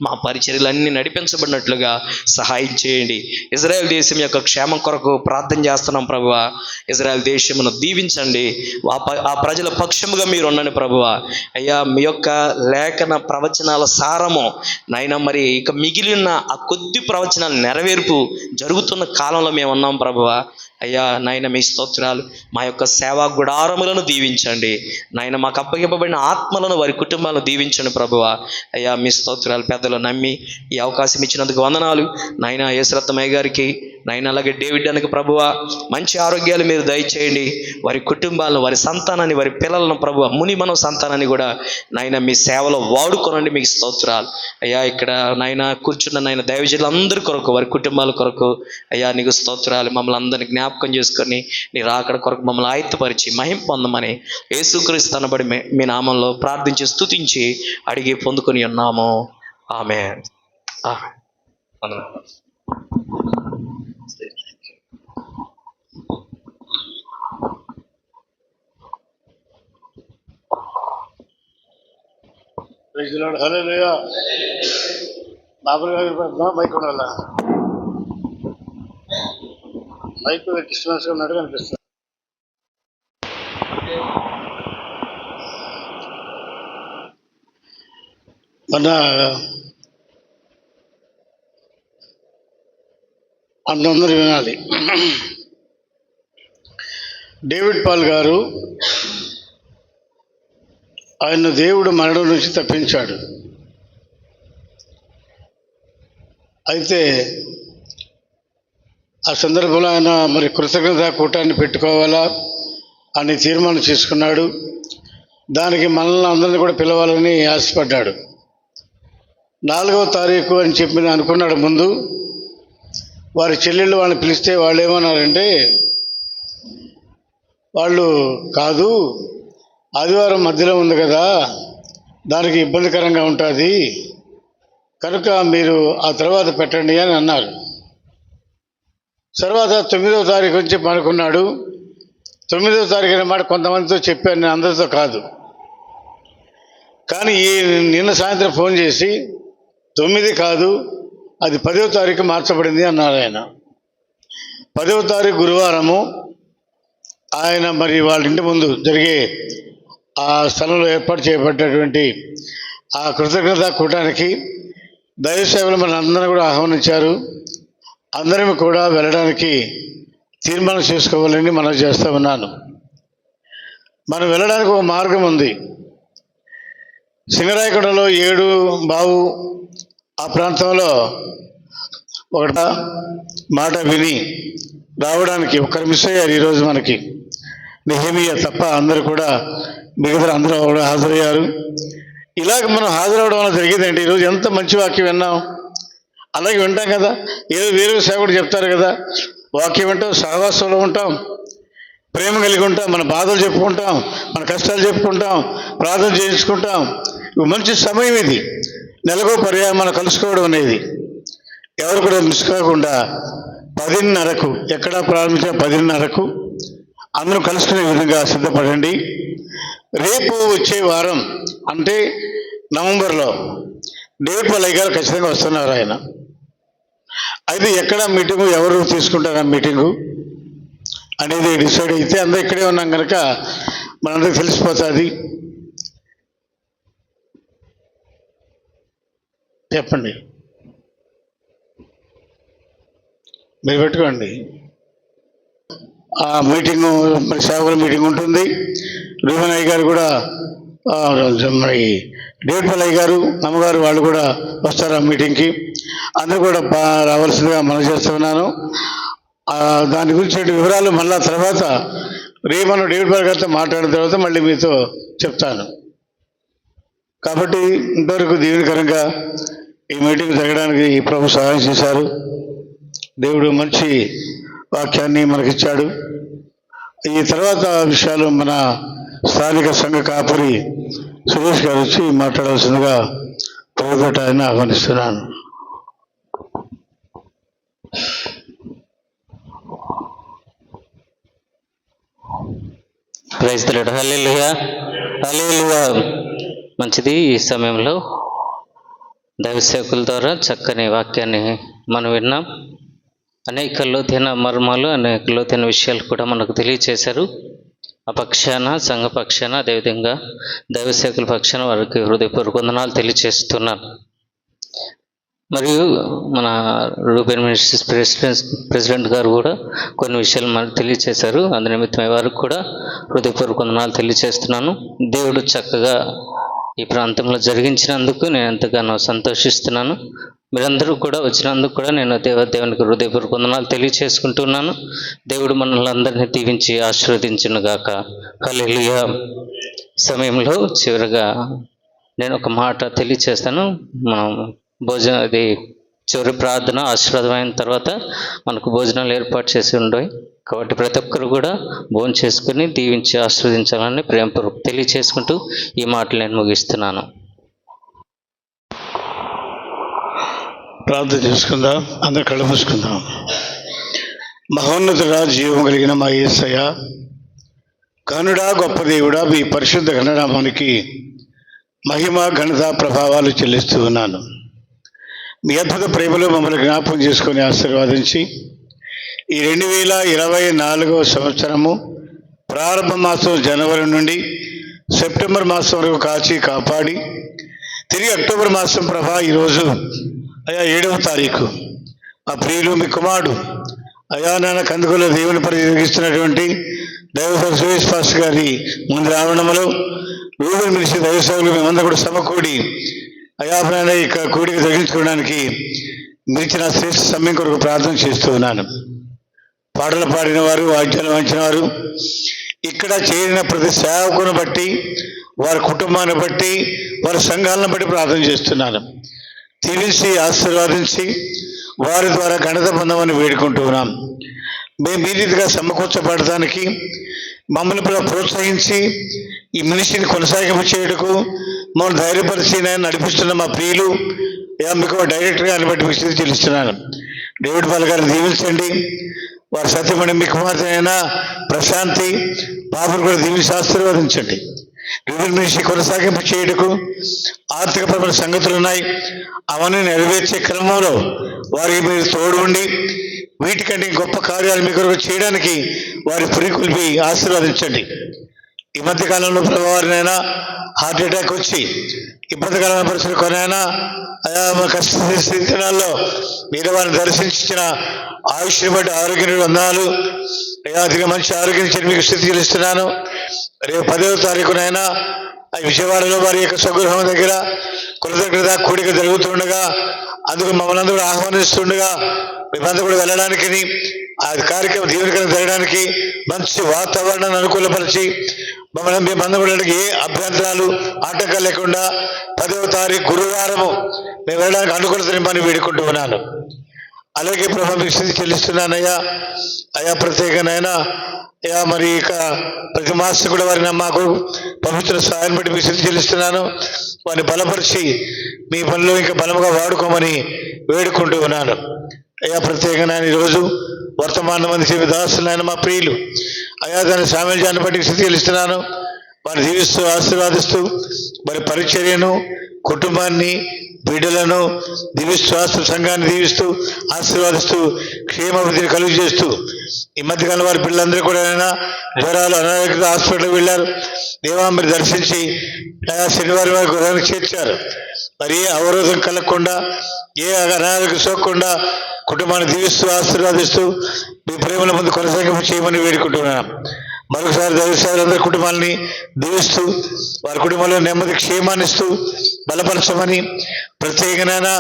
మా పరిచర్యలన్నీ నడిపించబడినట్లుగా సహాయం చేయండి. ఇజ్రాయెల్ దేశం యొక్క క్షేమం కొరకు ప్రార్థన చేస్తున్నాం ప్రభువా. ఇజ్రాయెల్ దేశమును దీవించండి. ఆ ప్రజల పక్షముగా మీరు ఉండండి ప్రభువా. అయ్యా, మీ యొక్క లేఖన ప్రవచనాల సారము నాయన, మరి ఇక మిగిలిన ఆ కొద్ది ప్రవచనాల నెరవేర్పు జరుగుతున్న కాలంలో మేము ఉన్నాం ప్రభువా. అయ్యా నాయన, మీ స్తోత్రాలు. మా యొక్క సేవా గుడారములను దీవించండి నాయన. మాకు అప్పగింపబడిన ఆత్మలను, వారి కుటుంబాలను దీవించండి ప్రభువా. అయ్యా, మీ స్తోత్రాలు. పెద్దలు నమ్మి ఈ అవకాశం ఇచ్చినందుకు వందనాలు నాయన. యేసరత్నమయ్య గారికి నాయన, అలాగే డేవిడ్ అనకి ప్రభువా మంచి ఆరోగ్యాలు మీరు దయచేయండి. వారి కుటుంబాలను, వారి సంతానాన్ని, వారి పిల్లలను ప్రభువా, మునిమనవ సంతానాన్ని కూడా నాయన మీ సేవలో వాడుకోనండి. మీకు స్తోత్రాలు అయ్యా. ఇక్కడ నాయన కూర్చున్న నాయన దైవజనులందరి కొరకు, వారి కుటుంబాల కొరకు అయ్యా నీకు స్తోత్రాలు. మమ్మల్ని అందరినీ జ్ఞాపకం చేసుకొని నీ రాకడ కొరకు మమ్మల్ని ఆయత్తపరిచి మహిమ పొందమని యేసుక్రీస్తు అనబడి మీ నామంలో ప్రార్థించి స్తుతించి అడిగి పొందుకొని ఉన్నాము. ఆమేన్. హల్లెలూయా. మైక్ ఉండాలా? మైక్ డిస్టర్బెన్స్ ఉన్నట్టు కనిపిస్తుంది. మన అందరూ వినాలి. డేవిడ్ పాల్ గారు, ఆయన దేవుడు మరణం నుంచి తప్పించాడు. అయితే ఆ సందర్భంలో ఆయన మరి కృతజ్ఞతా కూటాన్ని పెట్టుకోవాలా అని తీర్మానం చేసుకున్నాడు. దానికి మనల్ని అందరినీ కూడా పిలవాలని ఆశపడ్డాడు. 4వ తారీఖు అని చెప్పి అనుకున్నాడు ముందు. వారి చెల్లెళ్ళు వాళ్ళని పిలిస్తే వాళ్ళు ఏమన్నారంటే, వాళ్ళు కాదు, ఆదివారం మధ్యలో ఉంది కదా, దానికి ఇబ్బందికరంగా ఉంటుంది, కనుక మీరు ఆ తర్వాత పెట్టండి అని అన్నారు. తర్వాత 9వ తారీఖు నుంచి అనుకున్నాడు. 9వ తారీఖు అనే మాట కొంతమందితో చెప్పాను, నేను అందరితో కాదు. కానీ నిన్న సాయంత్రం ఫోన్ చేసి 9 కాదు, అది 10వ తారీఖు మార్చబడింది అన్నారు ఆయన. 10వ తారీఖు గురువారము ఆయన మరి వాళ్ళ ఇంటి ముందు జరిగే ఆ స్థలంలో ఏర్పాటు చేయబడ్డటువంటి ఆ కృతజ్ఞతా కూటానికి దైవ సేవలు మన అందరూ కూడా ఆహ్వానించారు. అందరం కూడా వెళ్ళడానికి తీర్మానం చేసుకోవాలని మనం చేస్తూ ఉన్నాను. మనం వెళ్ళడానికి ఒక మార్గం ఉంది. సింగరాయకొండలో 7 బావు ఆ ప్రాంతంలో ఒక మాట విని రావడానికి ఒకరు మిస్ అయ్యారు. ఈరోజు మనకి నెహెమియా తప్ప అందరూ కూడా, మిగతా అందరూ కూడా హాజరయ్యారు. ఇలాగ మనం హాజరవడం వల్ల జరిగేదండి. ఈరోజు ఎంత మంచి వాక్యం విన్నాం. అలాగే వింటాం కదా, ఏదో వేరే సేవకుడు చెప్తారు కదా, వాక్యం వింటాం, సహవాసంలో ఉంటాం, ప్రేమ కలిగి ఉంటాం, మన బాధలు చెప్పుకుంటాం, మన కష్టాలు చెప్పుకుంటాం, ప్రార్థన చేయించుకుంటాం. మంచి సమయం ఇది. నెలకో పర్యాయం మనం కలుసుకోవడం అనేది. ఎవరు కూడా మిస్ కాకుండా 10:30కు ఎక్కడ ప్రారంభించిన 10:30కు అందరూ కలుసుకునే విధంగా సిద్ధపడండి. రేపు వచ్చే వారం అంటే నవంబర్లో డేవిడ్ పల్లయ్య గారు ఖచ్చితంగా వస్తున్నారు. ఆయన అయితే ఎక్కడ మీటింగు, ఎవరు తీసుకుంటారు ఆ మీటింగు అనేది డిసైడ్ అయితే అందరూ ఇక్కడే ఉన్నాం కనుక మనందరికి తెలిసిపోతుంది. చెప్పండి, మీరు పెట్టుకోండి. ఆ మీటింగు మరి సేవకుల మీటింగ్ ఉంటుంది. రూహనయ్య గారు కూడా, మరి డేవిడ్ పల్లయ్య గారు, అమ్మగారు వాళ్ళు కూడా వస్తారు ఆ మీటింగ్కి. అందరూ కూడా రావాల్సిందిగా మనం చేస్తున్నాను. దాని గురించి వివరాలు మళ్ళా తర్వాత రేపు మనం డేవిడ్ పల్లయ్య గారితో మాట్లాడిన తర్వాత మళ్ళీ మీతో చెప్తాను. కాబట్టి ఇంతవరకు దీవెనకరంగా ఈ మీటింగ్ జరగడానికి ప్రభు సహాయం చేశారు. దేవుడు మంచి వాక్యాన్ని మనకిచ్చాడు. ఈ తర్వాత విషయాలు మన స్థానిక సంఘ కాపురి సురేష్ గారు వచ్చి మాట్లాడాల్సిందిగా ప్రభుపేట ఆయన ఆహ్వానిస్తున్నాను. Praise the lord. Hallelujah, hallelujah. మంచిది. ఈ సమయంలో దైవ సేవకుల ద్వారా చక్కని వాక్యాన్ని మనం విన్నాం. అనేక లోతైన మర్మాలు, అనేక లోతైన విషయాలు కూడా మనకు తెలియచేశారు. ఆ పక్షాన, సంఘ పక్షాన, అదేవిధంగా దైవ సేవకుల పక్షాన వారికి హృదయపూర్వక వందనాలు తెలియచేస్తున్నాను. మరియు మన రూబెన్ మినిస్ట్రీస్ ప్రెసిడెంట్ గారు కూడా కొన్ని విషయాలు మనకు తెలియచేశారు. అందు నిమిత్తమై వారికి కూడా హృదయపూర్వక వందనాలు తెలియచేస్తున్నాను. దేవుడు చక్కగా ఈ ప్రాంతంలో జరిగించినందుకు నేను ఎంతగానో సంతోషిస్తున్నాను. మీరందరూ కూడా వచ్చినందుకు కూడా నేను దేవునికి హృదయపూర్వక వందనాలు తెలియచేసుకుంటున్నాను. దేవుడు మనల్ని అందరినీ దీవించి ఆశీర్వదించును గాక. హల్లెలూయా. సమయంలో చివరిగా నేను ఒక మాట తెలియచేస్తాను. మనం అది చివరి ప్రార్థన ఆశీర్వాదమైన తర్వాత మనకు భోజనాలు ఏర్పాటు చేసి ఉండవు. కాబట్టి ప్రతి ఒక్కరు కూడా భోజనం చేసుకుని దీవించి ఆశీర్వదించాలని ప్రేమపూర్వక తెలియచేసుకుంటూ ఈ మాటలు నేను ముగిస్తున్నాను. ప్రార్థన చేసుకుందాం. అందరు కళ్ళు మూసుకుందాం. మహోన్నతుడా, జీవం కలిగిన మా యేసయ్య, కనుడా, గొప్ప దేవుడా, మీ పరిశుద్ధ ఘననామానికి మహిమ, ఘనత, ప్రభావాలు చెల్లిస్తూ ఉన్నాను. మీ అద్భుత ప్రేమలో మమ్మల్ని జ్ఞాపకం చేసుకొని ఆశీర్వాదించి ఈ 2024వ సంవత్సరము ప్రారంభ మాసం జనవరి నుండి సెప్టెంబర్ మాసం వరకు కాచి కాపాడి తిరిగి అక్టోబర్ మాసం ప్రభా ఈరోజు అయా 7వ తారీఖు ఆ ప్రియులు మీ కుమారుడు అయా నాన్న కందుకూరులో దేవుని పరిచరిస్తున్నటువంటి దైవ సురేష్ పాస్టర్ గారి ముందు రావడంలో రూబెన్ మినిస్ట్రీ దైవ సేవలు మేమందరూ కూడా సమకూడి అయా నాన్న ఇక కూడికి తగ్గించుకోవడానికి మిరిచిన శ్రేష్ఠ సమయం కొరకు ప్రార్థన చేస్తూ ఉన్నాను. పాటలు పాడిన వారు, వాద్యాలు వాయించిన వారు, ఇక్కడ చేరిన ప్రతి సేవకుని బట్టి, వారి కుటుంబాన్ని బట్టి, వారి సంఘాలను బట్టి ప్రార్థన చేస్తున్నాను. దీవించి ఆశీర్వాదించి వారి ద్వారా ఘనత పొందమని వేడుకుంటూ ఉన్నాం. మేము ఈ రీతిగా సమకూర్చబడటానికి మమ్మల్ని ప్రోత్సహించి ఈ మినిస్ట్రీని కొనసాగించేందుకు మమ్మల్ని ధైర్యపరిచి నేను నడిపిస్తున్న మా ప్రియులు మీకు డైరెక్టర్గా బట్టి విషయం తెలుస్తున్నాను. డేవిడ్ పల్లయ్య గారిని దీవించండి. వారి సత్యమణి మీ కుమార్తె అయిన ప్రశాంతి పాపను కూడా దీవించి ఆశీర్వదించండి. రివ్యూ మినిస్ట్రీ కొనసాగింపు చేయుటకు ఆర్థికపరమైన సంగతులు ఉన్నాయి. అవన్నీ నెరవేర్చే క్రమంలో వారికి మీరు తోడు ఉండి వీటికంటే గొప్ప కార్యాలు మీ కొరకు చేయడానికి వారి పురికొల్పి ఆశీర్వదించండి. ఈ మధ్య కాలంలో ప్రభావారినైనా హార్ట్ అటాక్ వచ్చి ఇబ్బందికరమైన పరిస్థితులు కొనైనా ఆయా కష్ట స్థితిలో మీరు వారిని దర్శించిన ఆయుష్ని బట్టి ఆరోగ్య వందనాలు. అయ్యా అధిక మంచి ఆరోగ్యం ఇచ్చి మీకు స్థితి చెల్లిస్తున్నాను. రేపు 10వ తారీఖునైనా విజయవాడలో వారి యొక్క స్వగృహం దగ్గర కృతజ్ఞత కూడిక జరుగుతుండగా అందుకు మమ్మల్ని అందరూ ఆహ్వానిస్తుండగా మేమందరూ కూడా వెళ్ళడానికి ఆ కార్యక్రమం దీవెనకరంగా జరగడానికి మంచి వాతావరణాన్ని అనుకూలపరిచి మమ్మల్ని మేమందరూ కూడా ఏ అభ్యంతరాలు ఆటంకాలు లేకుండా 10వ తారీఖు గురువారము మేము వెళ్ళడానికి అనుకూలత నింపని వేడుకుంటూ ఉన్నాను. అలాగే ప్రభావం మీకు స్థితి చెల్లిస్తున్నానయ్యా. అయ్యా ప్రత్యేకనైనా అయ్యా మరి ఇక ప్రతి మాసం కూడా వారిని మాకు పవిత్ర సహాయం బట్టి మీకు స్థితి చెల్లిస్తున్నాను. వారిని బలపరిచి మీ పనిలో ఇంకా బలముగా వాడుకోమని వేడుకుంటూ ఉన్నాను. అయ్యా ప్రత్యేకంగా ఈరోజు వర్తమానం మంది చెప్పి దాసులైన మా ప్రియులు అయ్యా దాని సామర్థ్యాన్ని బట్టి స్థితి చెల్లిస్తున్నాను. వారిని దీవిస్తూ ఆశీర్వాదిస్తూ వారి పరిచర్యను కుటుంబాన్ని బిడ్డలను దీవిస్తూ సంఘాన్ని దీవిస్తూ ఆశీర్వాదిస్తూ క్షేమాభివృద్ధిని కలుగు చేస్తూ ఈ మధ్యకాలం వారి పిల్లలందరూ కూడా జ్వరాలు అనారోగ్య హాస్పిటల్కి వెళ్ళారు. దేవా మీరు దర్శించి శనివారం వారి గృహానికి చేర్చారు. మరి ఏ అవరోధం కలగకుండా ఏ అనారోగ్యం సోకకుండా కుటుంబాన్ని దీవిస్తూ ఆశీర్వాదిస్తూ మీ ప్రేమల ముందు కొనసాగింపు చేయమని వేడుకుంటున్నాను. మరొకసారి దైవసేవలందరి కుటుంబాలని దీవిస్తూ వారి కుటుంబంలో నెమ్మది క్షేమాన్నిస్తూ బలపరచమని ప్రత్యేకంగా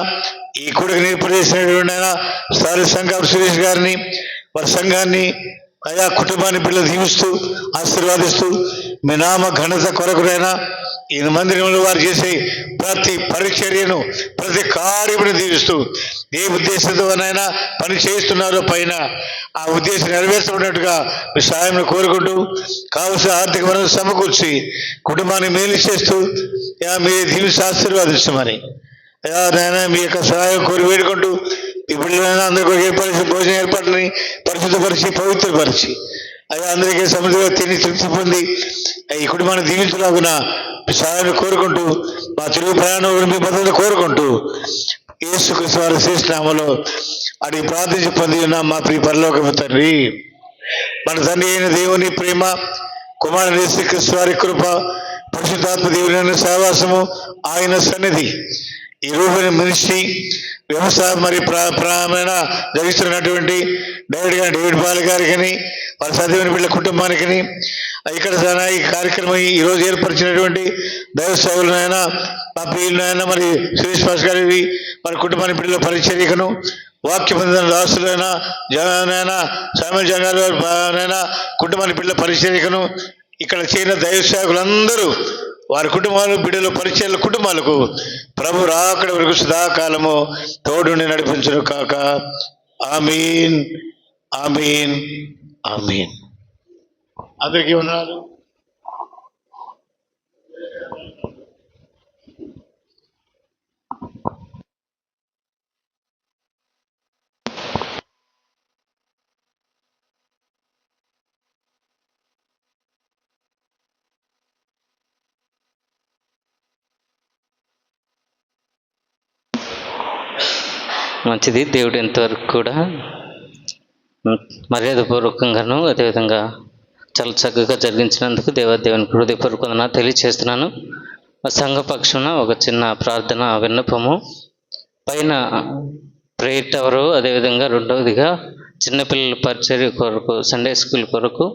ఈ కూడికి ఏర్పాటు చేసినటువంటి స్థానిక సంఘం సురేష్ గారిని వారి సంఘాన్ని ఆయా కుటుంబాన్ని పిల్లలు దీవిస్తూ ఆశీర్వాదిస్తూ మీ నామ ఘనత కొరకునైనా ఈ మందిరంలో వారు చేసే ప్రతి పరిచర్యను ప్రతి కార్యమును దీవిస్తూ ఏ ఉద్దేశంతోనైనా పని చేస్తున్నారో పైన ఆ ఉద్దేశం నెరవేర్చుకున్నట్టుగా మీ సాయం కోరుకుంటూ కావలసిన ఆర్థిక వనరులు సమకూర్చి కుటుంబాన్ని మేలు చేస్తూ మీరు దీవించి ఆశీర్వాదించమని నాయన మీ యొక్క సహాయం కోరి వేడుకుంటూ ఇప్పుడు అందరికీ ఏర్పరిచి భోజన ఏర్పాటుని పరిశుద్ధపరిచి పవిత్రపరిచి అయ్యా అందరికీ సమృద్ధిగా తిని తృప్తి పొంది ఈ కుటుంబాన్ని దీవించలాగున సహాయాన్ని కోరుకుంటూ మా తిరుగు ప్రయాణం మీ భద్రత కోరుకుంటూ యేసుక్రీస్తు వారి శ్రేష్ఠ నామములో అడిగి ప్రార్థించి పొంది ఉన్న మా ప్రియ పరలోకపు తండ్రి, మన తండ్రి అయిన దేవుని ప్రేమ, కుమారుని యేసుక్రీస్తు వారి కృప, పరిశుద్ధాత్మ దేవుని సహవాసము, ఆయన సన్నిధి ఈ రూపని మనిషి వ్యవసాయ మరి ప్రామైన జరిగిస్తున్నటువంటి డేవిడ్ బాల్ గారికి వారి సత్యమైన బిడ్డ కుటుంబానికి ఇక్కడ ఈ కార్యక్రమం ఈరోజు ఏర్పరిచినటువంటి దైవ సేవలనైనా మా ప్రియులనైనా మరి సురేష్ పాస్ గారి వారి కుటుంబానికి బిడ్డల పరిచర్యకను వాక్య పొందిన దాసులైనా జగనైనా సామాన్య జనాలైనా కుటుంబానికి బిడ్డల పరిచర్యకను ఇక్కడ చేరిన దైవ సేవకులందరూ వారి కుటుంబాలు బిడ్డలు పరిచయాల కుటుంబాలకు ప్రభు రాకడ వరకు సదాకాలము తోడుని నడిపించును కాక. ఆమీన్, ఆమీన్, ఆమీన్. అందరికీ ఉన్నారు. మంచిది. దేవుడు ఇంతవరకు కూడా మర్యాదపూర్వకంగాను అదేవిధంగా చాలా చక్కగా జరిగించినందుకు దేవునికి హృదయపూర్వకంగా తెలియజేస్తున్నాను. సంఘ పక్షాన ఒక చిన్న ప్రార్థన విన్నపము, పైన ప్రేయర్ టవరు, అదేవిధంగా రెండవదిగా చిన్నపిల్లల పరిచర్య కొరకు సండే స్కూల్ కొరకు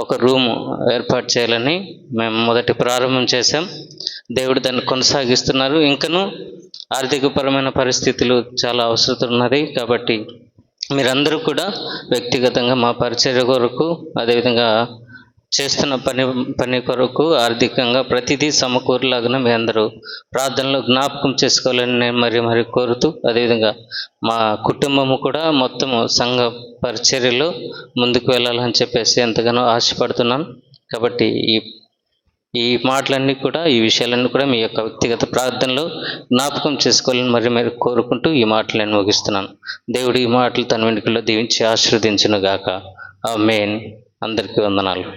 ఒక రూమ్ ఏర్పాటు చేయాలని మేము మొదటి ప్రారంభం చేశాం. దేవుడు దాన్ని కొనసాగిస్తున్నారు. ఇంకనూ ఆర్థికపరమైన పరిస్థితులు చాలా అవసరం ఉన్నది కాబట్టి మీరందరూ కూడా వ్యక్తిగతంగా మా పరిచర్య కొరకు అదేవిధంగా చేస్తున్న పని కొరకు ఆర్థికంగా ప్రతిదీ సమకూరులాగా మీ అందరూ ప్రార్థనలో జ్ఞాపకం చేసుకోవాలని నేను మరి కోరుతూ, అదేవిధంగా మా కుటుంబము కూడా మొత్తము సంఘ పరిచర్యలో ముందుకు వెళ్ళాలని చెప్పేసి ఎంతగానో ఆశపడుతున్నాను. కాబట్టి ఈ ఈ మాటలన్నీ కూడా, ఈ విషయాలన్నీ కూడా మీ యొక్క వ్యక్తిగత ప్రార్థనలో జ్ఞాపకం చేసుకోవాలని మరి కోరుకుంటూ ఈ మాటలు నేను ముగిస్తున్నాను. దేవుడు ఈ మాటలు తన వెనుకల్లో దీవించి ఆశీర్వదించును గాక. ఆమేన్. అందరికీ వందనాలు.